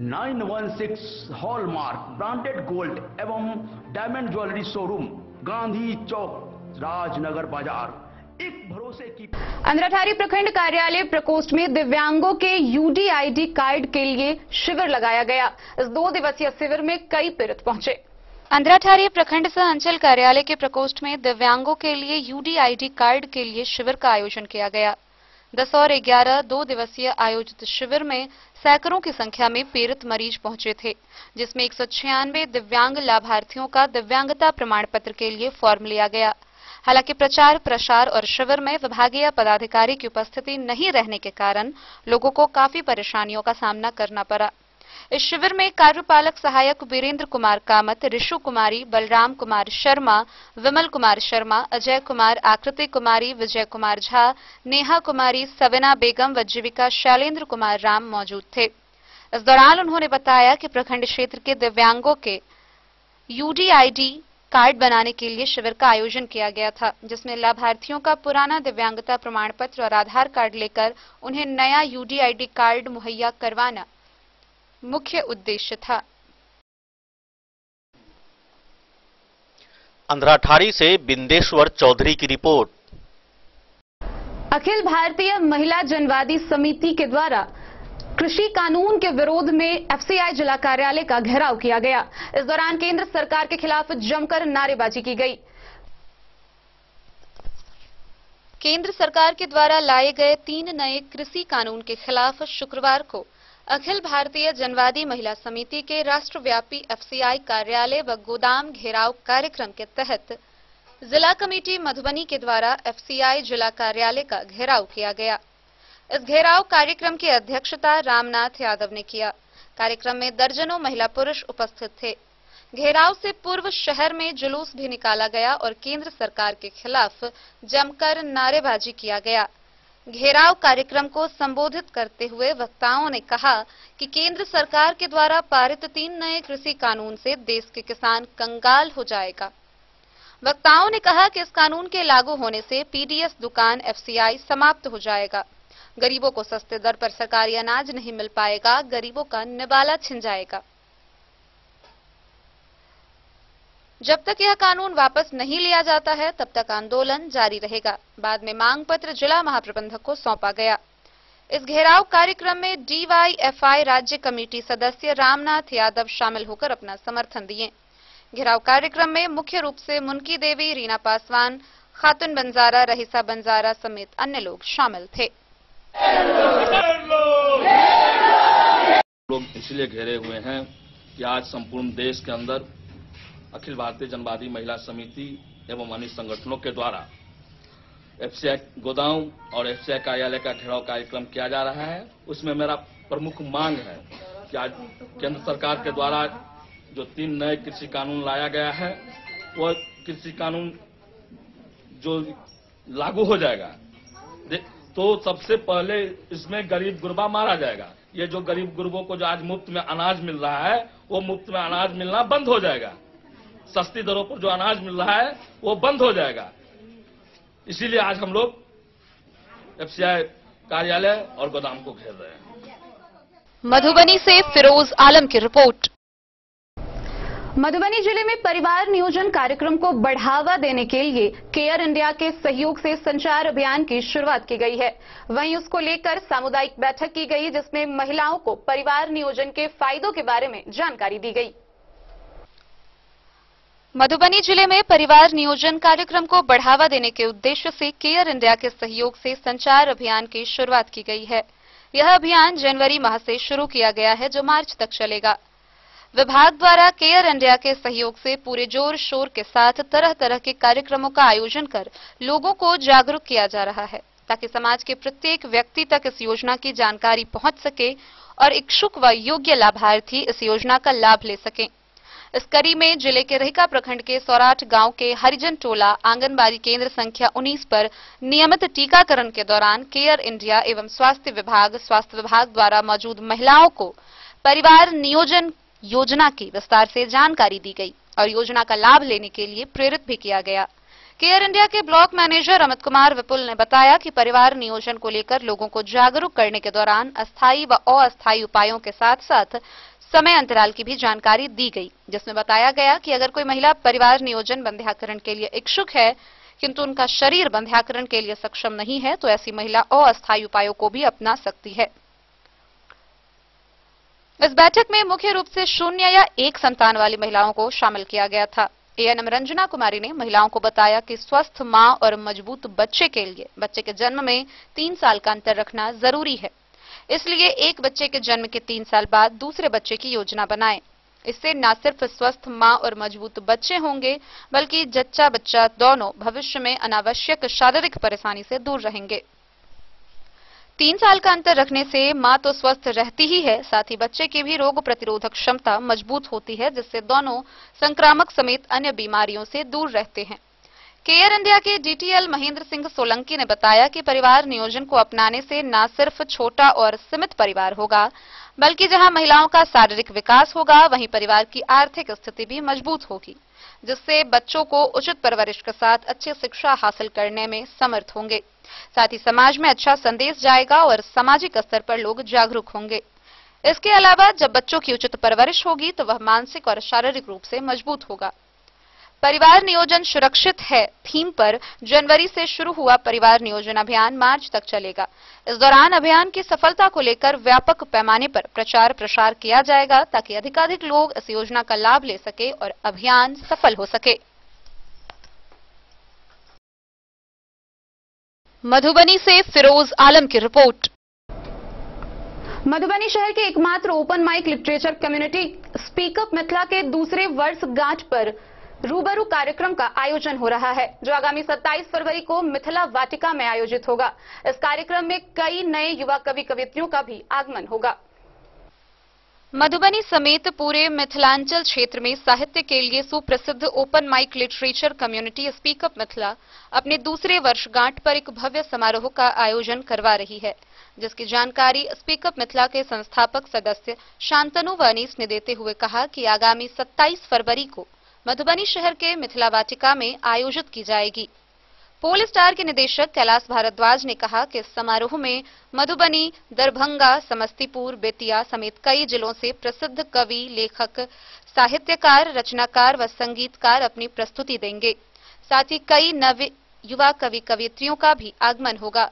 S8: 916 हॉलमार्क ब्रांडेड गोल्ड एवं डायमंड ज्वेलरी शोरूम, गांधी चौक, राजनगर बाजार। एक भरोसे की।
S1: अंधराठारी प्रखंड कार्यालय प्रकोष्ठ में दिव्यांगों के यूडीआईडी कार्ड के लिए शिविर लगाया गया। इस 2 दिवसीय शिविर में कई पीड़ित पहुंचे।
S2: अंधराठारी प्रखंड सह अंचल कार्यालय के प्रकोष्ठ में दिव्यांगों के लिए यूडीआईडी कार्ड के लिए शिविर का आयोजन किया गया। 10 और 11 2 दिवसीय आयोजित शिविर में सैकड़ों की संख्या में पीड़ित मरीज पहुंचे थे, जिसमें 196 दिव्यांग लाभार्थियों का दिव्यांगता प्रमाण पत्र के लिए फॉर्म लिया गया। हालांकि प्रचार प्रसार और शिविर में विभागीय पदाधिकारी की उपस्थिति नहीं रहने के कारण लोगों को काफी परेशानियों का सामना करना पड़ा। इस शिविर में कार्यपालक सहायक वीरेंद्र कुमार कामत, ऋषु कुमारी, बलराम कुमार शर्मा, विमल कुमार शर्मा, अजय कुमार, आकृति कुमारी, विजय कुमार झा, नेहा कुमारी, सविना बेगम व जीविका शैलेंद्र कुमार राम मौजूद थे। इस दौरान उन्होंने बताया कि प्रखंड क्षेत्र के दिव्यांगों के यूडीआईडी कार्ड बनाने के लिए शिविर का आयोजन किया गया था, जिसमें लाभार्थियों का पुराना दिव्यांगता प्रमाण पत्र और आधार कार्ड लेकर उन्हें नया यूडीआईडी कार्ड मुहैया करवाना मुख्य उद्देश्य था।
S9: अंधराठारी से बिंदेश्वर चौधरी की रिपोर्ट।
S1: अखिल भारतीय महिला जनवादी समिति के द्वारा कृषि कानून के विरोध में एफसीआई जिला कार्यालय का घेराव किया गया। इस दौरान केंद्र सरकार के खिलाफ जमकर नारेबाजी की गई।
S2: केंद्र सरकार के द्वारा लाए गए 3 नए कृषि कानून के खिलाफ शुक्रवार को अखिल भारतीय जनवादी महिला समिति के राष्ट्रव्यापी एफसीआई कार्यालय व गोदाम घेराव कार्यक्रम के तहत जिला कमेटी मधुबनी के द्वारा एफसीआई जिला कार्यालय का घेराव किया गया। इस घेराव कार्यक्रम की अध्यक्षता रामनाथ यादव ने किया। कार्यक्रम में दर्जनों महिला पुरुष उपस्थित थे। घेराव से पूर्व शहर में जुलूस भी निकाला गया और केंद्र सरकार के खिलाफ जमकर नारेबाजी किया गया। घेराव कार्यक्रम को संबोधित करते हुए वक्ताओं ने कहा कि केंद्र सरकार के द्वारा पारित 3 नए कृषि कानून से देश के किसान कंगाल हो जाएगा। वक्ताओं ने कहा कि इस कानून के लागू होने से पीडीएस दुकान एफसीआई समाप्त हो जाएगा। गरीबों को सस्ते दर पर सरकारी अनाज नहीं मिल पाएगा, गरीबों का निवाला छिन जाएगा। जब तक यह कानून वापस नहीं लिया जाता है तब तक आंदोलन जारी रहेगा। बाद में मांग पत्र जिला महाप्रबंधक को सौंपा गया। इस घेराव कार्यक्रम में डीवाईएफआई राज्य कमेटी सदस्य रामनाथ यादव शामिल होकर अपना समर्थन दिए। घेराव कार्यक्रम में मुख्य रूप से मुनकी देवी, रीना पासवान, खातून बंजारा, रहीसा बंजारा समेत अन्य लोग शामिल थे।
S10: लोग इसलिए घेरे हुए हैं कि आज संपूर्ण देश के अंदर अखिल भारतीय जनवादी महिला समिति एवं अन्य संगठनों के द्वारा एफसीआई गोदाम और एफसीआई कार्यालय का घेराव कार्यक्रम किया जा रहा है। उसमें मेरा प्रमुख मांग है कि आज केंद्र सरकार के द्वारा जो 3 नए कृषि कानून लाया गया है वह कृषि कानून जो लागू हो जाएगा तो सबसे पहले इसमें गरीब गुरबा मारा जाएगा। ये जो गरीब गुरबों को जो आज मुफ्त में अनाज मिल रहा है वो मुफ्त में अनाज मिलना बंद हो जाएगा। सस्ती दरों पर जो अनाज मिल रहा है वो बंद हो जाएगा। इसीलिए आज हम लोग एफसीआई कार्यालय और गोदाम को घेर रहे हैं।
S2: मधुबनी से फिरोज आलम की रिपोर्ट।
S1: मधुबनी जिले में परिवार नियोजन कार्यक्रम को बढ़ावा देने के लिए केयर इंडिया के सहयोग से संचार अभियान की शुरुआत की गई है। वहीं उसको लेकर सामुदायिक बैठक की गई जिसमें महिलाओं को परिवार नियोजन के फायदों के बारे में जानकारी दी गई।
S2: मधुबनी जिले में परिवार नियोजन कार्यक्रम को बढ़ावा देने के उद्देश्य से केयर इंडिया के सहयोग से संचार अभियान की शुरुआत की गई है। यह अभियान जनवरी माह से शुरू किया गया है जो मार्च तक चलेगा। विभाग द्वारा केयर इंडिया के सहयोग से पूरे जोर शोर के साथ तरह तरह के कार्यक्रमों का आयोजन कर लोगों को जागरूक किया जा रहा है ताकि समाज के प्रत्येक व्यक्ति तक इस योजना की जानकारी पहुंच सके और इच्छुक व योग्य लाभार्थी इस योजना का लाभ ले सकें। इस कड़ी में जिले के रहिका प्रखंड के सौराठ गांव के हरिजन टोला आंगनबाड़ी केंद्र संख्या 19 पर नियमित टीकाकरण के दौरान केयर इंडिया एवं स्वास्थ्य विभाग द्वारा मौजूद महिलाओं को परिवार नियोजन योजना की विस्तार से जानकारी दी गई और योजना का लाभ लेने के लिए प्रेरित भी किया गया। केयर इंडिया के ब्लॉक मैनेजर अमित कुमार विपुल ने बताया कि परिवार नियोजन को लेकर लोगों को जागरूक करने के दौरान अस्थायी व अस्थायी उपायों के साथ साथ समय अंतराल की भी जानकारी दी गई, जिसमें बताया गया कि अगर कोई महिला परिवार नियोजन बंध्याकरण के लिए इच्छुक है किंतु उनका शरीर बंध्याकरण के लिए सक्षम नहीं है तो ऐसी महिला अस्थायी उपायों को भी अपना सकती है। इस बैठक में मुख्य रूप से 0 या 1 संतान वाली महिलाओं को शामिल किया गया था। एएनएम रंजना कुमारी ने महिलाओं को बताया कि स्वस्थ मां और मजबूत बच्चे के लिए बच्चे के जन्म में 3 साल का अंतर रखना जरूरी है, इसलिए एक बच्चे के जन्म के 3 साल बाद दूसरे बच्चे की योजना बनाएं। इससे न सिर्फ स्वस्थ मां और मजबूत बच्चे होंगे बल्कि जच्चा बच्चा दोनों भविष्य में अनावश्यक शारीरिक परेशानी से दूर रहेंगे। 3 साल का अंतर रखने से मां तो स्वस्थ रहती ही है, साथ ही बच्चे की भी रोग प्रतिरोधक क्षमता मजबूत होती है, जिससे दोनों संक्रामक समेत अन्य बीमारियों से दूर रहते हैं। केयर इंडिया के डीटीएल महेंद्र सिंह सोलंकी ने बताया कि परिवार नियोजन को अपनाने से न सिर्फ छोटा और सीमित परिवार होगा बल्कि जहां महिलाओं का शारीरिक विकास होगा वहीं परिवार की आर्थिक स्थिति भी मजबूत होगी, जिससे बच्चों को उचित परवरिश के साथ अच्छी शिक्षा हासिल करने में समर्थ होंगे। साथ ही समाज में अच्छा संदेश जाएगा और सामाजिक स्तर पर लोग जागरूक होंगे। इसके अलावा जब बच्चों की उचित परवरिश होगी तो वह मानसिक और शारीरिक रूप से मजबूत होगा। परिवार नियोजन सुरक्षित है थीम पर जनवरी से शुरू हुआ परिवार नियोजन अभियान मार्च तक चलेगा। इस दौरान अभियान की सफलता को लेकर व्यापक पैमाने पर प्रचार प्रसार किया जाएगा ताकि अधिकाधिक लोग इस योजना का लाभ ले सके और अभियान सफल हो सके। मधुबनी से फिरोज आलम की रिपोर्ट।
S1: मधुबनी शहर के एकमात्र open mic literature community speak up Mithila के दूसरे वर्षगांठ पर रूबरू कार्यक्रम का आयोजन हो रहा है, जो आगामी 27 फरवरी को मिथिला वाटिका में आयोजित होगा। इस कार्यक्रम में कई नए युवा कवि कवियत्रियों का भी आगमन होगा।
S2: मधुबनी समेत पूरे मिथिलांचल क्षेत्र में साहित्य के लिए सुप्रसिद्ध open mic literature community speak up Mithila अपने दूसरे वर्षगांठ पर एक भव्य समारोह का आयोजन करवा रही है, जिसकी जानकारी स्पीक अप मिथिला के संस्थापक सदस्य शांतनु व अनीस ने देते हुए कहा कि आगामी 27 फरवरी को मधुबनी शहर के मिथिला वाटिका में आयोजित की जाएगी। पोल स्टार के निदेशक कैलाश भारद्वाज ने कहा कि इस समारोह में मधुबनी, दरभंगा, समस्तीपुर, बेतिया समेत कई जिलों से प्रसिद्ध कवि, लेखक, साहित्यकार, रचनाकार व संगीतकार अपनी प्रस्तुति देंगे। साथ ही कई नवे युवा कवि कवियत्रियों का भी आगमन होगा।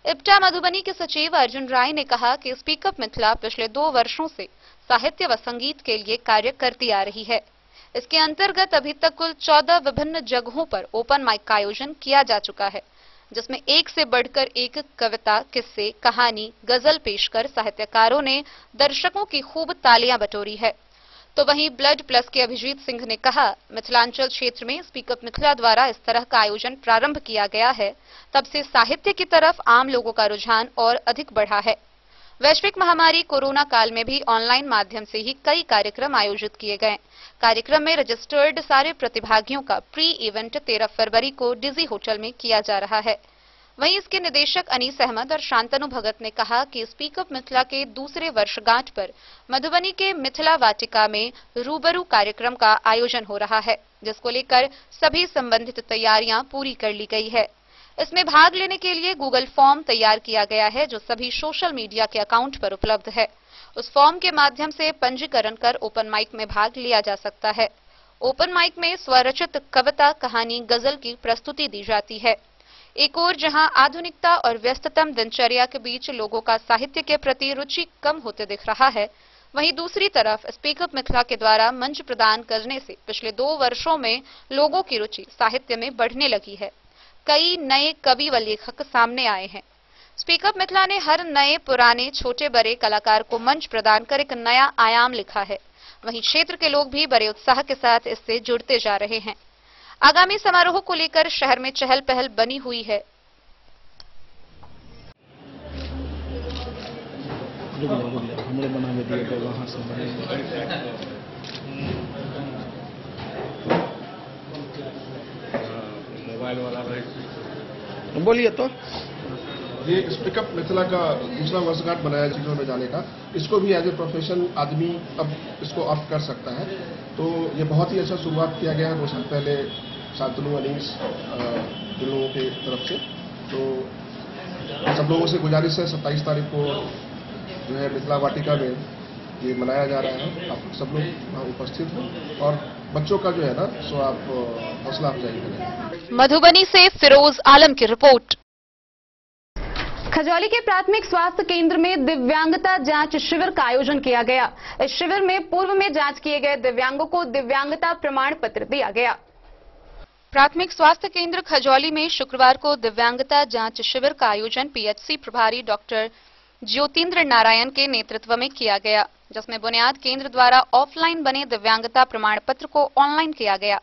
S2: इप्टा मधुबनी के सचिव अर्जुन राय ने कहा कि स्पीक अप मिथिला पिछले 2 वर्षों से साहित्य व संगीत के लिए कार्य करती आ रही है। इसके अंतर्गत अभी तक कुल 14 विभिन्न जगहों पर ओपन माइक का आयोजन किया जा चुका है, जिसमें एक से बढ़कर एक कविता, किस्से, कहानी, गजल पेश कर साहित्यकारों ने दर्शकों की खूब तालियां बटोरी है। तो वहीं ब्लड प्लस के अभिजीत सिंह ने कहा, मिथिलांचल क्षेत्र में स्पीक अप मिथिला द्वारा इस तरह का आयोजन प्रारंभ किया गया है, तब से साहित्य की तरफ आम लोगों का रुझान और अधिक बढ़ा है। वैश्विक महामारी कोरोना काल में भी ऑनलाइन माध्यम से ही कई कार्यक्रम आयोजित किए गए। कार्यक्रम में रजिस्टर्ड सारे प्रतिभागियों का प्री इवेंट 13 फरवरी को डिजी होटल में किया जा रहा है। वहीं इसके निदेशक अनीस अहमद और शांतनु भगत ने कहा कि स्पीक अप मिथिला के दूसरे वर्षगांठ पर मधुबनी के मिथिला वाटिका में रूबरू कार्यक्रम का आयोजन हो रहा है, जिसको लेकर सभी संबंधित तैयारियां पूरी कर ली गई है। इसमें भाग लेने के लिए गूगल फॉर्म तैयार किया गया है, जो सभी सोशल मीडिया के अकाउंट पर उपलब्ध है। उस फॉर्म के माध्यम से पंजीकरण कर ओपन माइक में भाग लिया जा सकता है। ओपन माइक में स्वरचित कविता, कहानी, गजल की प्रस्तुति दी जाती है। एक ओर जहां आधुनिकता और व्यस्ततम दिनचर्या के बीच लोगों का साहित्य के प्रति रुचि कम होते दिख रहा है, वहीं दूसरी तरफ स्पीक अप मिथिला के द्वारा मंच प्रदान करने से पिछले 2 वर्षों में लोगों की रुचि साहित्य में बढ़ने लगी है। कई नए कवि व लेखक सामने आए हैं। स्पीक अप मिथिला ने हर नए, पुराने, छोटे बड़े कलाकार को मंच प्रदान कर एक नया आयाम लिखा है। वहीं क्षेत्र के लोग भी बड़े उत्साह के साथ इससे जुड़ते जा रहे हैं। आगामी समारोह को लेकर शहर में चहल पहल बनी हुई है।
S11: बोलिए तो। ये स्पीक अप मिथिला का दूसरा वर्षगांठ बनाया चीजों में जाने का, इसको भी एज ए प्रोफेशन आदमी अब इसको ऑप्ट कर सकता है। तो ये बहुत ही अच्छा शुरुआत किया गया है 2 साल पहले शांतनु, अनीस इन लोगों की तरफ से। तो सब लोगों से गुजारिश है 27 तारीख को जो है मिथिला वाटिका में ये मनाया जा रहा है। आप सब लोग वहाँ उपस्थित हो और बच्चों का जो है ना सो आप हौसला अफजाई करें।
S2: मधुबनी से फिरोज आलम की रिपोर्ट।
S1: खजौली के प्राथमिक स्वास्थ्य केंद्र में दिव्यांगता जांच शिविर का आयोजन किया गया। इस शिविर में पूर्व में जांच किए गए दिव्यांगों को दिव्यांगता प्रमाण पत्र दिया गया।
S2: प्राथमिक स्वास्थ्य केंद्र खजौली में शुक्रवार को दिव्यांगता जांच शिविर का आयोजन पीएचसी प्रभारी डॉक्टर ज्योतिंद्र नारायण के नेतृत्व में किया गया, जिसमें बुनियाद केंद्र द्वारा ऑफलाइन बने दिव्यांगता प्रमाण पत्र को ऑनलाइन किया गया।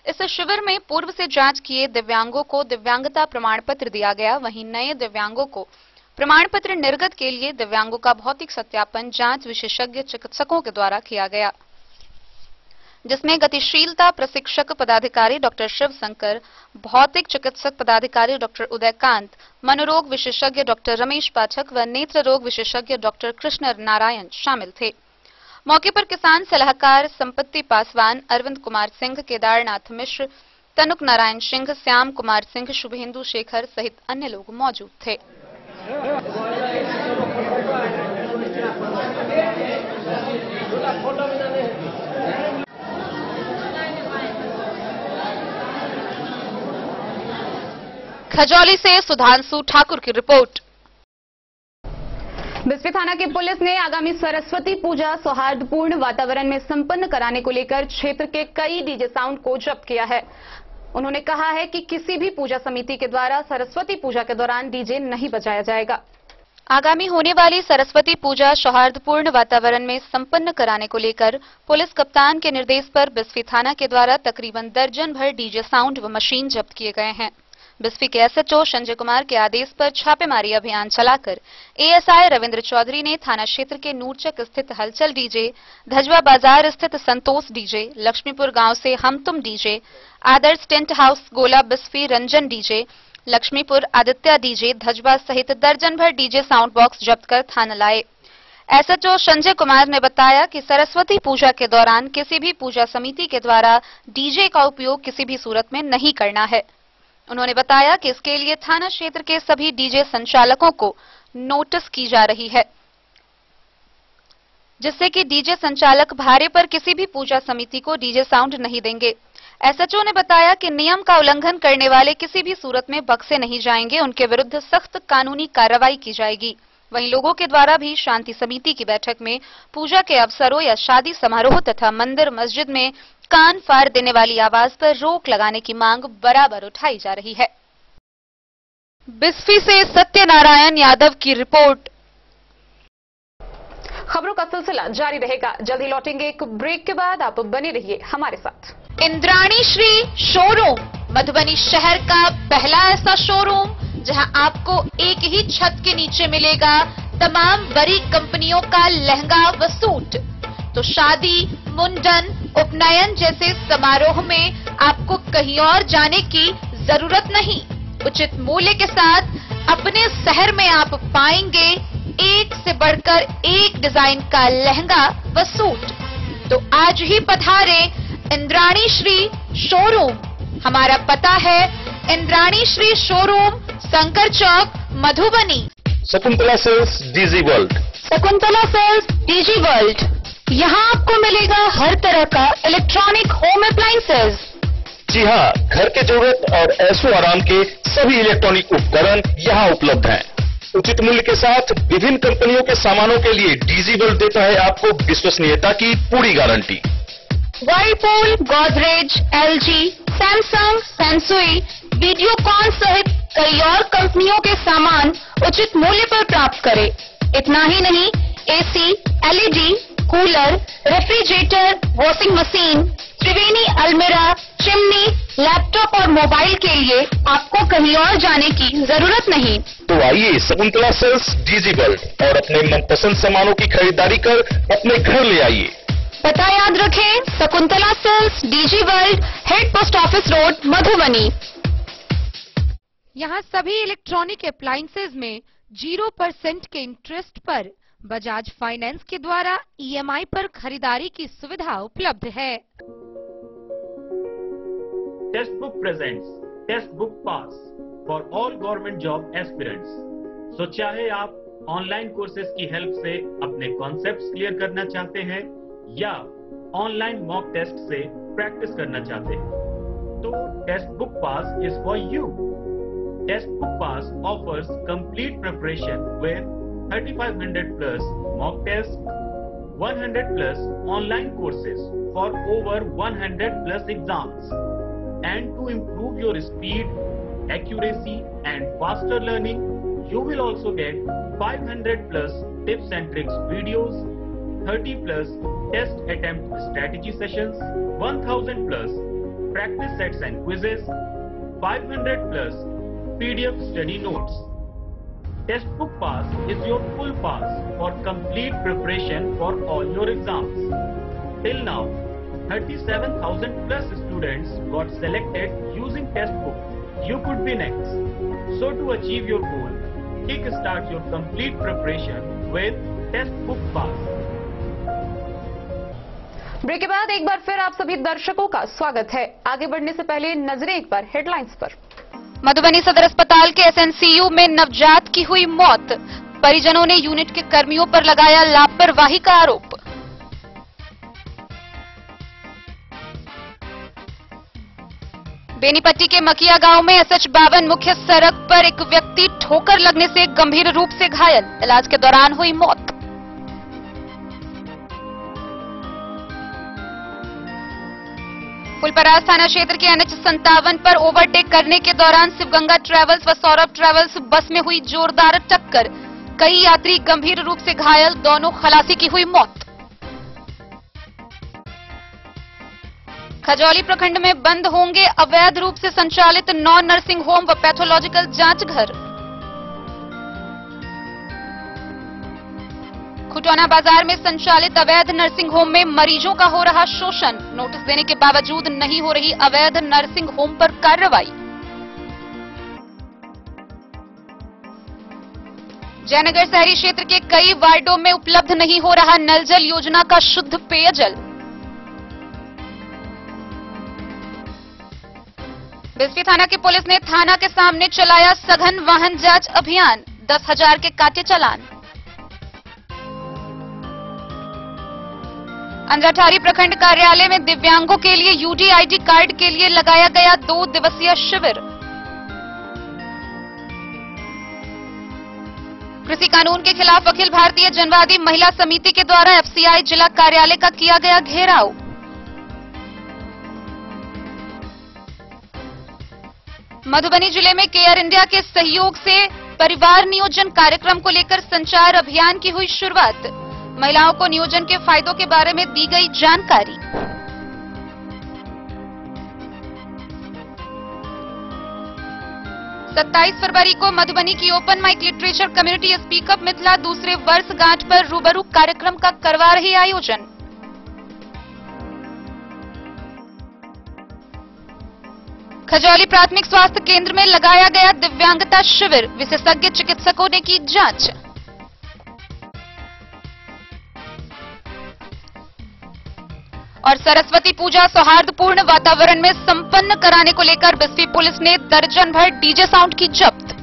S2: इस शिविर में पूर्व से जांच किए दिव्यांगों को दिव्यांगता प्रमाण पत्र दिया गया। वहीं नए दिव्यांगों को प्रमाण पत्र निर्गत के लिए दिव्यांगों का भौतिक सत्यापन जांच विशेषज्ञ चिकित्सकों के द्वारा किया गया, जिसमें गतिशीलता प्रशिक्षक पदाधिकारी डॉक्टर शिव शंकर, भौतिक चिकित्सक पदाधिकारी डॉक्टर उदयकांत, मनोरोग विशेषज्ञ डॉक्टर रमेश पाठक व नेत्र रोग विशेषज्ञ डॉक्टर कृष्ण नारायण शामिल थे। मौके पर किसान सलाहकार संपत्ति पासवान, अरविंद कुमार सिंह, केदारनाथ मिश्र, तनुक नारायण सिंह, श्याम कुमार सिंह, शुभेंदु शेखर सहित अन्य लोग मौजूद थे। खजौली से सुधांशु ठाकुर की रिपोर्ट।
S1: बिस्फी थाना की पुलिस ने आगामी सरस्वती पूजा सौहार्दपूर्ण वातावरण में संपन्न कराने को लेकर क्षेत्र के कई डीजे साउंड को जब्त किया है। उन्होंने कहा है कि किसी भी पूजा समिति के द्वारा सरस्वती पूजा के दौरान डीजे नहीं बजाया जाएगा।
S2: आगामी होने वाली सरस्वती पूजा सौहार्दपूर्ण वातावरण में संपन्न कराने को लेकर पुलिस कप्तान के निर्देश पर बिस्फी थाना के द्वारा तकरीबन दर्जन भर डीजे साउंड व मशीन जब्त किए गए हैं। बिस्फी के एसएचओ संजय कुमार के आदेश पर छापेमारी अभियान चलाकर एएसआई रविंद्र चौधरी ने थाना क्षेत्र के नूरचक स्थित हलचल डीजे, धजवा बाजार स्थित संतोष डीजे, लक्ष्मीपुर गांव से हम तुम डीजे, आदर्श टेंट हाउस गोला बिस्फी रंजन डीजे, लक्ष्मीपुर आदित्य डीजे, धजवा सहित दर्जन भर डीजे साउंड बॉक्स जब्त कर थाना लाए। एसएचओ संजय कुमार ने बताया कि सरस्वती पूजा के दौरान किसी भी पूजा समिति के द्वारा डीजे का उपयोग किसी भी सूरत में नहीं करना है। उन्होंने बताया कि इसके लिए थाना क्षेत्र के सभी डीजे संचालकों को नोटिस की जा रही है, जिससे कि डीजे संचालक भाड़े पर किसी भी पूजा समिति को डीजे साउंड नहीं देंगे। एसएचओ ने बताया कि नियम का उल्लंघन करने वाले किसी भी सूरत में बख्शे नहीं जाएंगे, उनके विरुद्ध सख्त कानूनी कार्रवाई की जाएगी। वहीं लोगों के द्वारा भी शांति समिति की बैठक में पूजा के अवसरों या शादी समारोह तथा मंदिर मस्जिद में कान फाड़ देने वाली आवाज पर रोक लगाने की मांग बराबर उठाई जा रही है। बिस्फी से सत्यनारायण यादव की रिपोर्ट।
S1: खबरों का सिलसिला जारी रहेगा। जल्दी लौटेंगे एक ब्रेक के बाद, आप बने रहिए हमारे साथ।
S2: इंद्राणी श्री शोरूम मधुबनी शहर का पहला ऐसा शोरूम जहां आपको एक ही छत के नीचे मिलेगा तमाम बड़ी कंपनियों का लहंगा व सूट। तो शादी, मुंडन, उपनयन जैसे समारोह में आपको कहीं और जाने की जरूरत नहीं। उचित मूल्य के साथ अपने शहर में आप पाएंगे एक से बढ़कर एक डिजाइन का लहंगा व सूट। तो आज ही पधारे इंद्राणी श्री शोरूम। हमारा पता है Indrani Shri showroom, Shankar Chowk, Madhubani.
S12: Shakuntala sales DG world.
S2: Shakuntala sales DG world, यहाँ आपको मिलेगा हर तरह का इलेक्ट्रॉनिक होम अप्लायंसेज।
S12: जी हाँ, घर के जरूरत और ऐशो आराम के सभी इलेक्ट्रॉनिक उपकरण यहाँ उपलब्ध हैं। उचित मूल्य के साथ विभिन्न कंपनियों के सामानों के लिए डीजी वर्ल्ड देता है आपको विश्वसनीयता की पूरी guarantee.
S2: Whirlpool, Godrej, LG, Samsung, Sansui, Videocon सहित कई और कंपनियों के सामान उचित मूल्य पर प्राप्त करें। इतना ही नहीं, AC, LED, cooler, refrigerator, washing machine, Triveni अलमीरा, चिमनी, लैपटॉप और मोबाइल के लिए आपको कहीं और जाने की जरूरत नहीं।
S12: तो आइए शकुंतला सेल्स डीजी वर्ल्ड और अपने मनपसंद सामानों की खरीदारी कर अपने घर ले आइए।
S2: पता याद रखें, Shakuntala sales DG world, head post office road, Madhubani. यहाँ सभी इलेक्ट्रॉनिक अप्लायंसेज में 0% के इंटरेस्ट पर बजाज फाइनेंस के द्वारा ईएमआई पर खरीदारी की सुविधा उपलब्ध है।
S13: Test book presents test book pass for all government job aspirants. तो चाहे आप ऑनलाइन कोर्सेज की हेल्प से अपने कॉन्सेप्ट्स क्लियर करना चाहते हैं या ऑनलाइन मॉक टेस्ट से प्रैक्टिस करना चाहते हैं, तो test book pass is for you. Test Book Pass offers complete preparation with 3500 plus mock tests, 100 plus online courses for over 100 plus exams. And to improve your speed, accuracy and faster learning, you will also get 500 plus tips and tricks videos, 30 plus test attempt strategy sessions, 1000 plus practice sets and quizzes, 500 plus PDF study notes. Test Book Pass is your full pass for complete preparation for all your exams. Till now, 37,000 plus students got selected using Test Book. You could be next. So to achieve your goal, kickstart your complete preparation with Test Book Pass.
S1: Break के बाद एक बार फिर आप सभी दर्शकों का स्वागत है। आगे बढ़ने से पहले नजरें एक बार हेडलाइंस पर।
S2: मधुबनी सदर अस्पताल के एसएनसीयू में नवजात की हुई मौत, परिजनों ने यूनिट के कर्मियों पर लगाया लापरवाही का आरोप। बेनीपट्टी के मकिया गांव में SH52 मुख्य सड़क पर एक व्यक्ति ठोकर लगने से गंभीर रूप से घायल, इलाज के दौरान हुई मौत। फुलपरास थाना क्षेत्र के NH57 पर ओवरटेक करने के दौरान शिवगंगा ट्रेवल्स व सौरभ ट्रेवल्स बस में हुई जोरदार टक्कर, कई यात्री गंभीर रूप से घायल, दोनों खलासी की हुई मौत। खजौली प्रखंड में बंद होंगे अवैध रूप से संचालित 9 नर्सिंग होम व पैथोलॉजिकल जांच घर। खुटौना बाजार में संचालित अवैध नर्सिंग होम में मरीजों का हो रहा शोषण। नोटिस देने के बावजूद नहीं हो रही अवैध नर्सिंग होम पर कार्रवाई। जयनगर शहरी क्षेत्र के कई वार्डों में उपलब्ध नहीं हो रहा नल जल योजना का शुद्ध पेयजल। बिस्फी थाना की पुलिस ने थाना के सामने चलाया सघन वाहन जांच अभियान। 10,000 के काटे चालान। अंजाठारी प्रखंड कार्यालय में दिव्यांगों के लिए यूडीआईडी कार्ड के लिए लगाया गया 2 दिवसीय शिविर। कृषि कानून के खिलाफ अखिल भारतीय जनवादी महिला समिति के द्वारा एफसीआई जिला कार्यालय का किया गया घेराव। मधुबनी जिले में केयर इंडिया के सहयोग से परिवार नियोजन कार्यक्रम को लेकर संचार अभियान की हुई शुरुआत। महिलाओं को नियोजन के फायदों के बारे में दी गई जानकारी। 27 फरवरी को मधुबनी की open mic literature community speak up Mithila दूसरे वर्षगांठ पर रूबरू कार्यक्रम का करवा रही आयोजन। खजौली प्राथमिक स्वास्थ्य केंद्र में लगाया गया दिव्यांगता शिविर। विशेषज्ञ चिकित्सकों ने की जांच। और सरस्वती पूजा सौहार्दपूर्ण वातावरण में संपन्न कराने को लेकर बिस्फी पुलिस ने दर्जन भर डीजे साउंड की जब्त।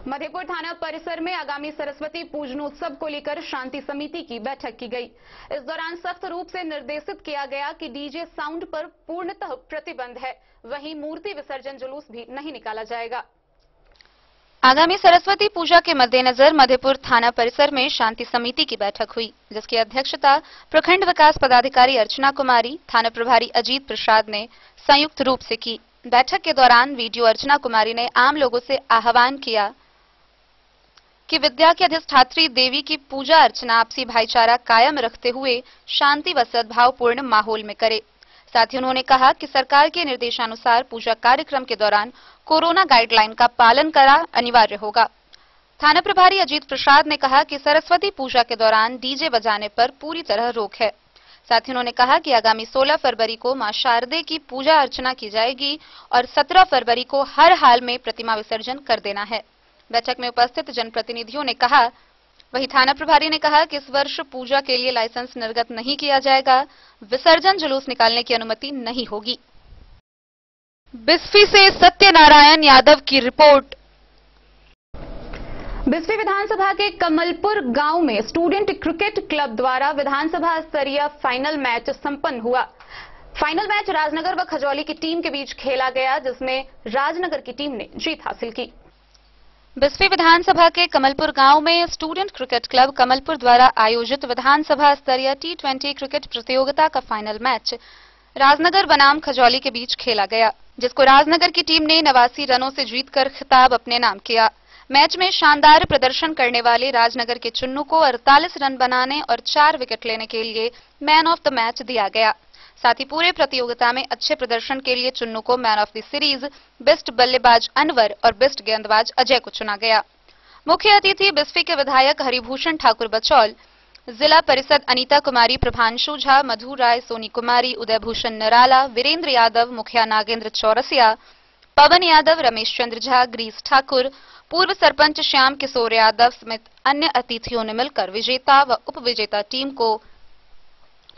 S1: मधेपुर थाना परिसर में आगामी सरस्वती पूजनोत्सव को लेकर शांति समिति की बैठक की गई। इस दौरान सख्त रूप से निर्देशित किया गया कि डीजे साउंड पर पूर्णतः प्रतिबंध है, वहीं मूर्ति विसर्जन जुलूस भी नहीं निकाला जाएगा।
S2: आगामी सरस्वती पूजा के मद्देनजर मधेपुर थाना परिसर में शांति समिति की बैठक हुई, जिसकी अध्यक्षता प्रखंड विकास पदाधिकारी अर्चना कुमारी, थाना प्रभारी अजीत प्रसाद ने संयुक्त रूप से की। बैठक के दौरान वीडियो अर्चना कुमारी ने आम लोगों से आह्वान किया कि विद्या की अधिष्ठात्री देवी की पूजा अर्चना आपसी भाईचारा कायम रखते हुए शांति व सद्भावपूर्ण माहौल में करे। साथ ही उन्होंने कहा कि सरकार के निर्देशानुसार पूजा कार्यक्रम के दौरान कोरोना गाइडलाइन का पालन करा अनिवार्य होगा। थाना प्रभारी अजीत प्रसाद ने कहा कि सरस्वती पूजा के दौरान डीजे बजाने पर पूरी तरह रोक है। साथ ही उन्होंने कहा कि आगामी 16 फरवरी को मां शारदे की पूजा अर्चना की जाएगी और 17 फरवरी को हर हाल में प्रतिमा विसर्जन कर देना है। बैठक में उपस्थित जनप्रतिनिधियों ने कहा, वहीं थाना प्रभारी ने कहा कि इस वर्ष पूजा के लिए लाइसेंस निर्गत नहीं किया जाएगा, विसर्जन जुलूस निकालने की अनुमति नहीं होगी। बिस्फी से सत्यनारायण यादव की रिपोर्ट।
S1: बिस्फी विधानसभा के कमलपुर गांव में स्टूडेंट क्रिकेट क्लब द्वारा विधानसभा स्तरीय फाइनल मैच संपन्न हुआ। फाइनल मैच राजनगर व खजौली की टीम के बीच खेला गया, जिसमें राजनगर की टीम ने जीत हासिल की।
S2: बिस्फी विधानसभा के कमलपुर गांव में स्टूडेंट क्रिकेट क्लब कमलपुर द्वारा आयोजित विधानसभा स्तरीय T20 क्रिकेट प्रतियोगिता का फाइनल मैच राजनगर बनाम खजौली के बीच खेला गया, जिसको राजनगर की टीम ने 89 रनों से जीतकर खिताब अपने नाम किया। मैच में शानदार प्रदर्शन करने वाले राजनगर के चुन्नू को 48 रन बनाने और 4 विकेट लेने के लिए मैन ऑफ द मैच दिया गया। साथ ही पूरे प्रतियोगिता में अच्छे प्रदर्शन के लिए चुन्नू को man of the series, best बल्लेबाज अनवर और बेस्ट गेंदबाज अजय को चुना गया। मुख्य अतिथि बिस्फी के विधायक हरिभूषण ठाकुर बचौल, जिला परिषद अनीता कुमारी, प्रभांशु झा, मधु राय, सोनी कुमारी, उदय भूषण नराला, वीरेंद्र यादव, मुखिया नागेंद्र चौरसिया, पवन यादव, रमेश चंद्र झा, ग्रीस ठाकुर, पूर्व सरपंच श्याम किशोर यादव समेत अन्य अतिथियों ने मिलकर विजेता व उप विजेता टीम को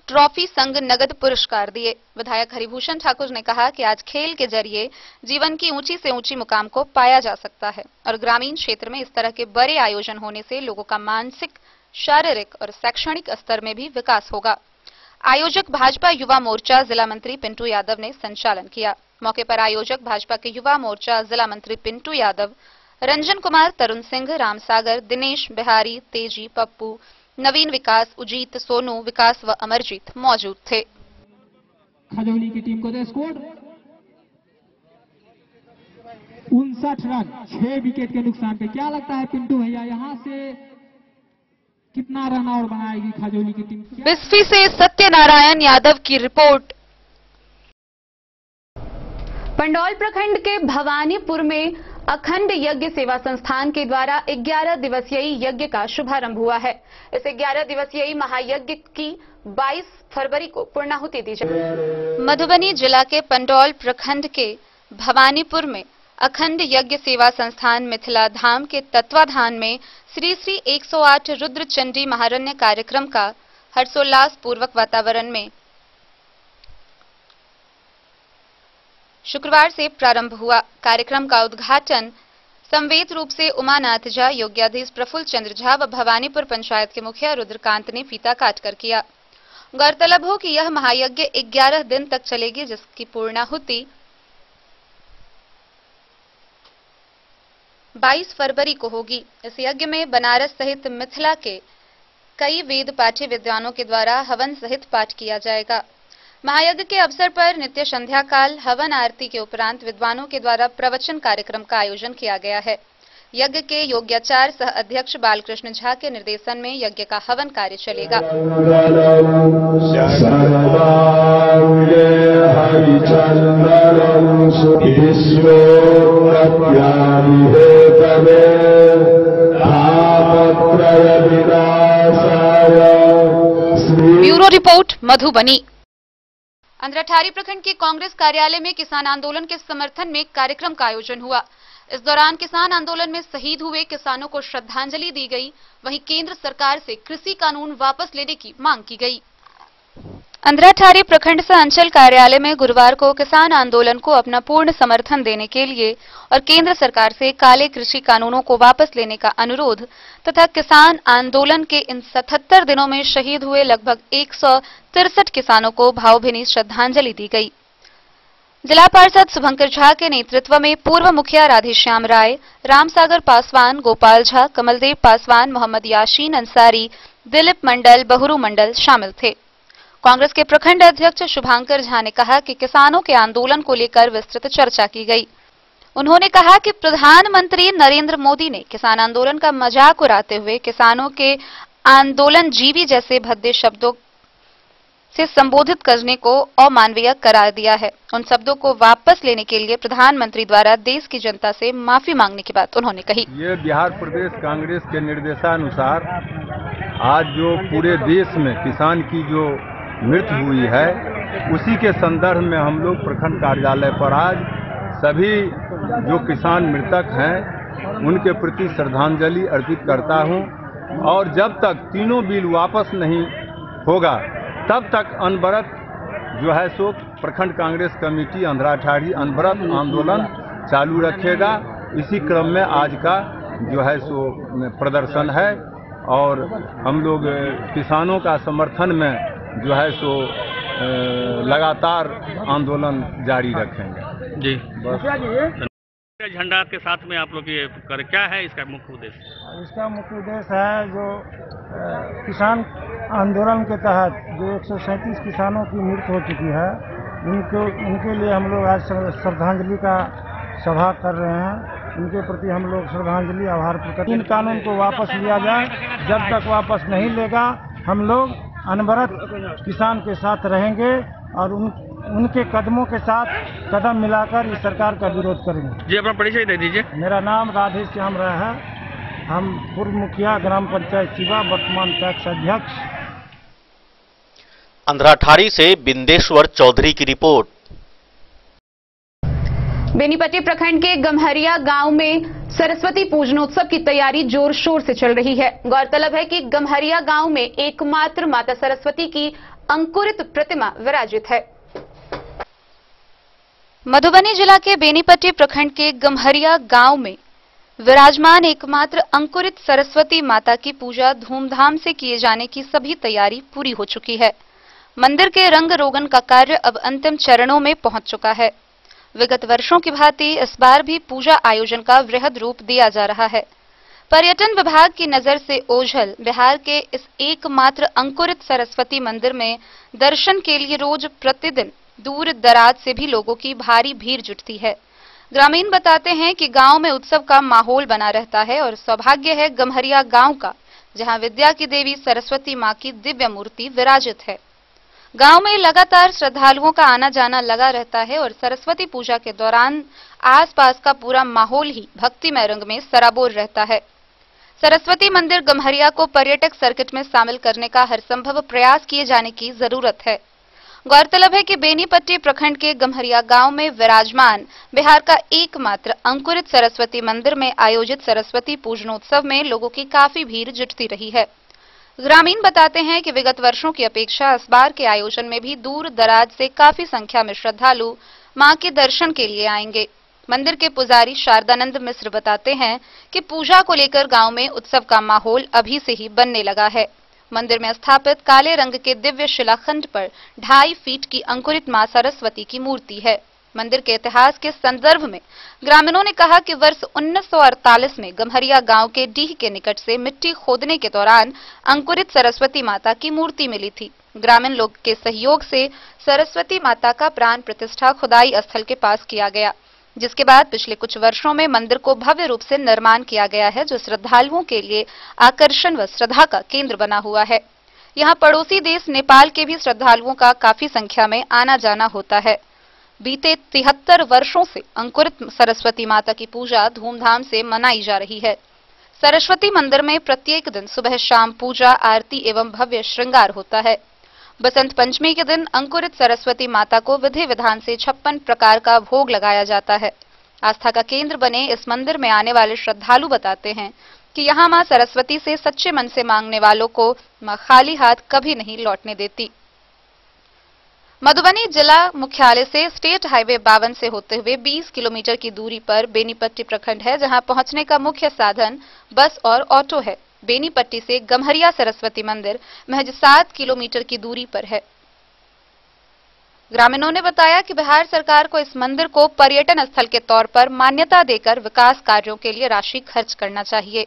S2: ट्रॉफी संग नगद पुरस्कार दिए। विधायक हरिभूषण ठाकुर ने कहा कि आज खेल के जरिए जीवन की ऊंची से ऊंची मुकाम को पाया जा सकता है और ग्रामीण क्षेत्र में इस तरह के बड़े आयोजन होने से लोगों का मानसिक, शारीरिक और शैक्षणिक स्तर में भी विकास होगा। आयोजक भाजपा युवा मोर्चा जिला मंत्री पिंटू यादव ने संचालन किया। मौके पर आयोजक भाजपा के युवा मोर्चा जिला मंत्री पिंटू यादव, रंजन कुमार, तरुण सिंह, रामसागर, दिनेश बिहारी, तेजी, पप्पू, नवीन विकास, उजीत, सोनू विकास व अमरजीत मौजूद थे।
S14: खजौली की टीम को दे स्कोर 59 रन 6 विकेट के नुकसान पे। क्या लगता है पिंटू भैया, यहाँ से कितना रन और बनाएगी खजौली की टीम?
S2: बिस्फी से सत्यनारायण यादव की रिपोर्ट।
S1: पंडौल प्रखंड के भवानीपुर में अखंड यज्ञ सेवा संस्थान के द्वारा 11 दिवसीय यज्ञ का शुभारंभ हुआ है। इस 11 दिवसीय महायज्ञ की 22 फरवरी को पूर्णाहुति दी जाएगी।
S2: मधुबनी जिला के पंडौल प्रखंड के भवानीपुर में अखंड यज्ञ सेवा संस्थान मिथिला धाम के तत्वाधान में श्री श्री 108 रुद्र चंडी महारण्य कार्यक्रम का हर्षोल्लास पूर्वक वातावरण में शुक्रवार से प्रारंभ हुआ। कार्यक्रम का उद्घाटन संवेद रूप से उमानाथ झा, योग्याधीश प्रफुल्ल चंद्र झा व भवानीपुर पंचायत के मुखिया रुद्रकांत ने फीता काटकर किया। गौरतलब हो कि यह महायज्ञ 11 दिन तक चलेगी, जिसकी पूर्णाहुति 22 फरवरी को होगी। इस यज्ञ में बनारस सहित मिथिला के कई वेद पाठी विद्वानों के द्वारा हवन सहित पाठ किया जाएगा। महायज्ञ के अवसर पर नित्य संध्या काल हवन आरती के उपरांत विद्वानों के द्वारा प्रवचन कार्यक्रम का आयोजन किया गया है। यज्ञ के योग्याचार्य सह अध्यक्ष बालकृष्ण झा के निर्देशन में यज्ञ का हवन कार्य चलेगा। Bureau report Madhubani. अंद्राठारी प्रखंड के कांग्रेस कार्यालय में किसान आंदोलन के समर्थन में कार्यक्रम का आयोजन हुआ। इस दौरान किसान आंदोलन में शहीद हुए किसानों को श्रद्धांजलि दी गई। वहीं केंद्र सरकार से कृषि कानून वापस लेने की मांग की गई। अंद्राठारी प्रखंड से अंचल कार्यालय में गुरुवार को किसान आंदोलन को अपना पूर्ण समर्थन देने के लिए और केंद्र सरकार से काले कृषि कानूनों को वापस लेने का अनुरोध तथा किसान आंदोलन के इन 77 दिनों में शहीद हुए लगभग 163 किसानों को भावभीनी श्रद्धांजलि दी गई। जिला पार्षद शुभंकर झा के नेतृत्व में पूर्व मुखिया राधेश्याम राय, रामसागर पासवान, गोपाल झा, कमलदेव पासवान, मोहम्मद याशीन अंसारी, दिलीप मंडल, बहरू मंडल शामिल थे। कांग्रेस के प्रखंड अध्यक्ष शुभंकर झा ने कहा कि किसानों के आंदोलन को लेकर विस्तृत चर्चा की गई। उन्होंने कहा कि प्रधानमंत्री नरेंद्र मोदी ने किसान आंदोलन का मजाक उड़ाते हुए किसानों के आंदोलन जीवी जैसे भद्दे शब्दों से संबोधित करने को अमानवीय करार दिया है। उन शब्दों को वापस लेने के लिए प्रधानमंत्री द्वारा देश की जनता से माफी मांगने की बात उन्होंने कही।
S15: ये बिहार प्रदेश कांग्रेस के निर्देशानुसार आज जो पूरे देश में किसान की जो मृत्यु हुई है, उसी के संदर्भ में हम लोग प्रखंड कार्यालय पर आज सभी जो किसान मृतक हैं उनके प्रति श्रद्धांजलि अर्पित करता हूं। और जब तक तीनों बिल वापस नहीं होगा तब तक अनवरत जो है सो प्रखंड कांग्रेस कमेटी अंद्राठारी अनवरत आंदोलन चालू रखेगा। इसी क्रम में आज का जो है सो प्रदर्शन है और हम लोग किसानों का समर्थन में जो है सो लगातार आंदोलन जारी रखेंगे।
S16: जी झंडा के साथ में आप लोग ये कर क्या है इसका मुख्य उद्देश्य?
S4: इसका मुख्य उद्देश्य है जो किसान आंदोलन के तहत जो 137 किसानों की मृत्यु हो चुकी है उनके लिए हम लोग आज श्रद्धांजलि का सभा कर रहे हैं। उनके प्रति हम लोग श्रद्धांजलि आभार प्रकट। इन कानून को वापस लिया जाए, जब तक वापस नहीं लेगा हम लोग अनवरत किसान के साथ रहेंगे और उनके कदमों के साथ कदम मिलाकर इस सरकार का विरोध करेंगे।
S16: जी अपना परिचय दे दीजिए।
S4: मेरा नाम राधेश्याम राय है। हम पूर्व मुखिया ग्राम पंचायत शिवा, वर्तमान पैक्स अध्यक्ष।
S9: अंद्राठारी से बिंदेश्वर चौधरी की रिपोर्ट।
S1: बेनीपट्टी प्रखंड के गम्हरिया गांव में सरस्वती पूजनोत्सव की तैयारी जोर शोर से चल रही है। गौरतलब है कि गम्हरिया गांव में एकमात्र माता सरस्वती की अंकुरित प्रतिमा विराजित है।
S2: मधुबनी जिला के बेनीपट्टी प्रखंड के गम्हरिया गांव में विराजमान एकमात्र अंकुरित सरस्वती माता की पूजा धूमधाम से किए जाने की सभी तैयारी पूरी हो चुकी है। मंदिर के रंग रोगन का कार्य अब अंतिम चरणों में पहुंच चुका है। विगत वर्षों की भांति इस बार भी पूजा आयोजन का वृहद रूप दिया जा रहा है। पर्यटन विभाग की नजर से ओझल बिहार के इस एकमात्र अंकुरित सरस्वती मंदिर में दर्शन के लिए रोज प्रतिदिन दूर दराज से भी लोगों की भारी भीड़ जुटती है। ग्रामीण बताते हैं कि गांव में उत्सव का माहौल बना रहता है और सौभाग्य है गम्हरिया गांव का जहां विद्या की देवी सरस्वती मां की दिव्य मूर्ति विराजित है। गांव में लगातार श्रद्धालुओं का आना जाना लगा रहता है और सरस्वती पूजा के दौरान आसपास का पूरा माहौल ही भक्तिमय रंग में सराबोर रहता है। सरस्वती मंदिर गम्हरिया को पर्यटक सर्किट में शामिल करने का हर संभव प्रयास किए जाने की जरूरत है। गौरतलब है कि बेनीपट्टी प्रखंड के गम्हरिया गांव में विराजमान बिहार का एकमात्र अंकुरित सरस्वती मंदिर में आयोजित सरस्वती पूजनोत्सव में लोगों की काफी भीड़ जुटती रही है। ग्रामीण बताते हैं कि विगत वर्षों की अपेक्षा इस बार के आयोजन में भी दूर दराज से काफी संख्या में श्रद्धालु मां के दर्शन के लिए आएंगे। मंदिर के पुजारी शारदानंद मिश्र बताते हैं कि पूजा को लेकर गांव में उत्सव का माहौल अभी से ही बनने लगा है। मंदिर में स्थापित काले रंग के दिव्य शिलाखंड पर 2.5 फीट की अंकुरित मां सरस्वती की मूर्ति है। मंदिर के इतिहास के संदर्भ में ग्रामीणों ने कहा कि वर्ष 1948 में गम्हरिया गांव के डीह के निकट से मिट्टी खोदने के दौरान अंकुरित सरस्वती माता की मूर्ति मिली थी। ग्रामीण लोग के सहयोग से सरस्वती माता का प्राण प्रतिष्ठा खुदाई स्थल के पास किया गया, जिसके बाद पिछले कुछ वर्षों में मंदिर को भव्य रूप से निर्माण किया गया है, जो श्रद्धालुओं के लिए आकर्षण व श्रद्धा का केंद्र बना हुआ है। यहाँ पड़ोसी देश नेपाल के भी श्रद्धालुओं का काफी संख्या में आना जाना होता है। बीते 73 वर्षों से अंकुरित सरस्वती माता की पूजा धूमधाम से मनाई जा रही है। सरस्वती मंदिर में प्रत्येक दिन सुबह शाम पूजा आरती एवं भव्य श्रृंगार होता है। बसंत पंचमी के दिन अंकुरित सरस्वती माता को विधि विधान से 56 प्रकार का भोग लगाया जाता है। आस्था का केंद्र बने इस मंदिर में आने वाले श्रद्धालु बताते हैं कि यहाँ मां सरस्वती से सच्चे मन से मांगने वालों को मां खाली हाथ कभी नहीं लौटने देती। मधुबनी जिला मुख्यालय से स्टेट हाईवे 52 से होते हुए 20 किलोमीटर की दूरी पर बेनीपट्टी प्रखंड है, जहां पहुंचने का मुख्य साधन बस और ऑटो है। बेनीपट्टी से गम्हरिया सरस्वती मंदिर महज 7 किलोमीटर की दूरी पर है। ग्रामीणों ने बताया कि बिहार सरकार को इस मंदिर को पर्यटन स्थल के तौर पर मान्यता देकर विकास कार्यों के लिए राशि खर्च करना चाहिए।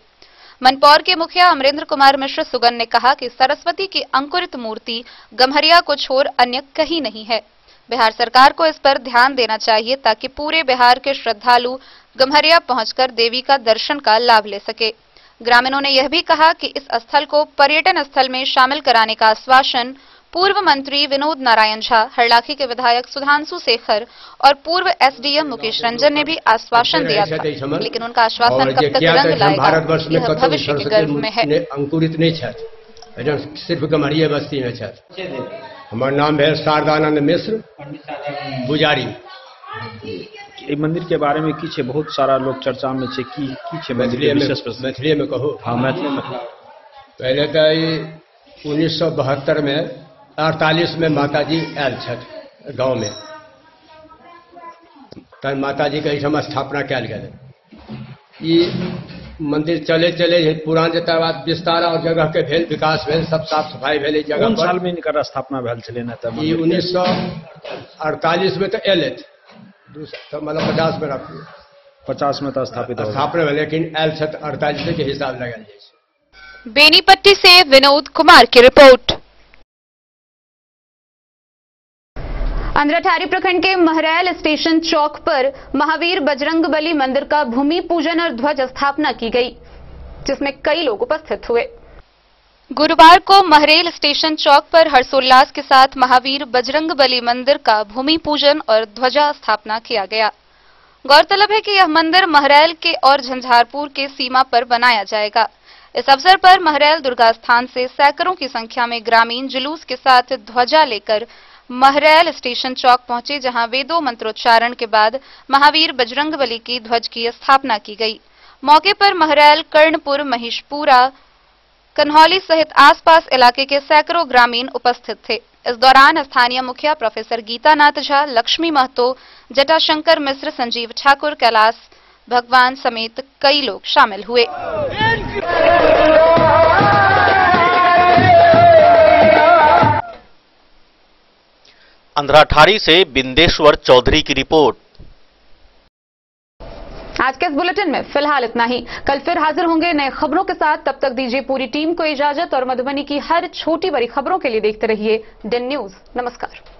S2: मनपौर के मुखिया अमरेंद्र कुमार मिश्र सुगन ने कहा कि सरस्वती की अंकुरित मूर्ति गम्हरिया को छोड़ अन्य कहीं नहीं है। बिहार सरकार को इस पर ध्यान देना चाहिए ताकि पूरे बिहार के श्रद्धालु गम्हरिया पहुंचकर देवी का दर्शन का लाभ ले सके। ग्रामीणों ने यह भी कहा कि इस स्थल को पर्यटन स्थल में शामिल कराने का आश्वासन पूर्व मंत्री विनोद नारायण झा, हरलाखी के विधायक सुधांशु शेखर और पूर्व एसडीएम मुकेश रंजन ने भी आश्वासन दिया था, लेकिन उनका आश्वासन कब तक रंग लाएगा यह भविष्य के गर्भ में है।
S17: अंकुरित नहीं छत, सिर्फ गम्हरिया बस्ती में छत। हमारा नाम है शारदानंद मिश्र पुजारी।
S18: मंदिर के बारे में किछे बहुत सारा लोग चर्चा में छे की छे मैथिली
S17: में कहो।
S18: हाँ मैथिली में।
S17: पहले तो 1972 में 48 में माताजी आयल छठ गाँव में, तब माताजी के एहिठाम स्थापना कयल गेलै। मंदिर चले चले पुरान जतऽ बाद विस्तार और जगह के भेल, विकास भेल, सब साफ सफाई भेल। जगह
S18: कोन साल में इनकर स्थापना भेल छलै न? तब
S17: 1948 में तो एल तो मतलब 50 में रखिए
S18: 50 में तो स्थापना
S17: भेल, लेकिन एल छठ 48 के हिसाब लगायल जाइ छै।
S2: बेनीपट्टी से विनोद कुमार की रिपोर्ट।
S1: अंधराठारी प्रखंड के महरैल स्टेशन चौक पर महावीर बजरंगबली मंदिर का भूमि पूजन और ध्वज स्थापना की गई, जिसमें कई लोग उपस्थित हुए।
S2: गुरुवार को महरेल स्टेशन चौक पर हर्षोल्लास के साथ महावीर बजरंगबली मंदिर का भूमि पूजन और ध्वजा स्थापना किया गया। गौरतलब है कि यह मंदिर महरैल के और झंझारपुर के सीमा पर बनाया जाएगा। इस अवसर पर महरैल दुर्गा स्थान से सैकड़ों की संख्या में ग्रामीण जुलूस के साथ ध्वजा लेकर महरैल स्टेशन चौक पहुंचे, जहां वेदों मंत्रोच्चारण के बाद महावीर बजरंगबली की ध्वज की स्थापना की गई। मौके पर महरैल, कर्णपुर, महिषपुरा, कन्हौली सहित आसपास इलाके के सैकड़ों ग्रामीण उपस्थित थे। इस दौरान स्थानीय मुखिया प्रोफेसर गीतानाथ झा, लक्ष्मी महतो, जटाशंकर मिश्र, संजीव ठाकुर, कैलाश भगवान समेत कई लोग शामिल हुए।
S9: अंधराठारी से बिंदेश्वर चौधरी की रिपोर्ट।
S1: आज के इस बुलेटिन में फिलहाल इतना ही। कल फिर हाजिर होंगे नए खबरों के साथ। तब तक दीजिए पूरी टीम को इजाजत और मधुबनी की हर छोटी बड़ी खबरों के लिए देखते रहिए DEN न्यूज। नमस्कार।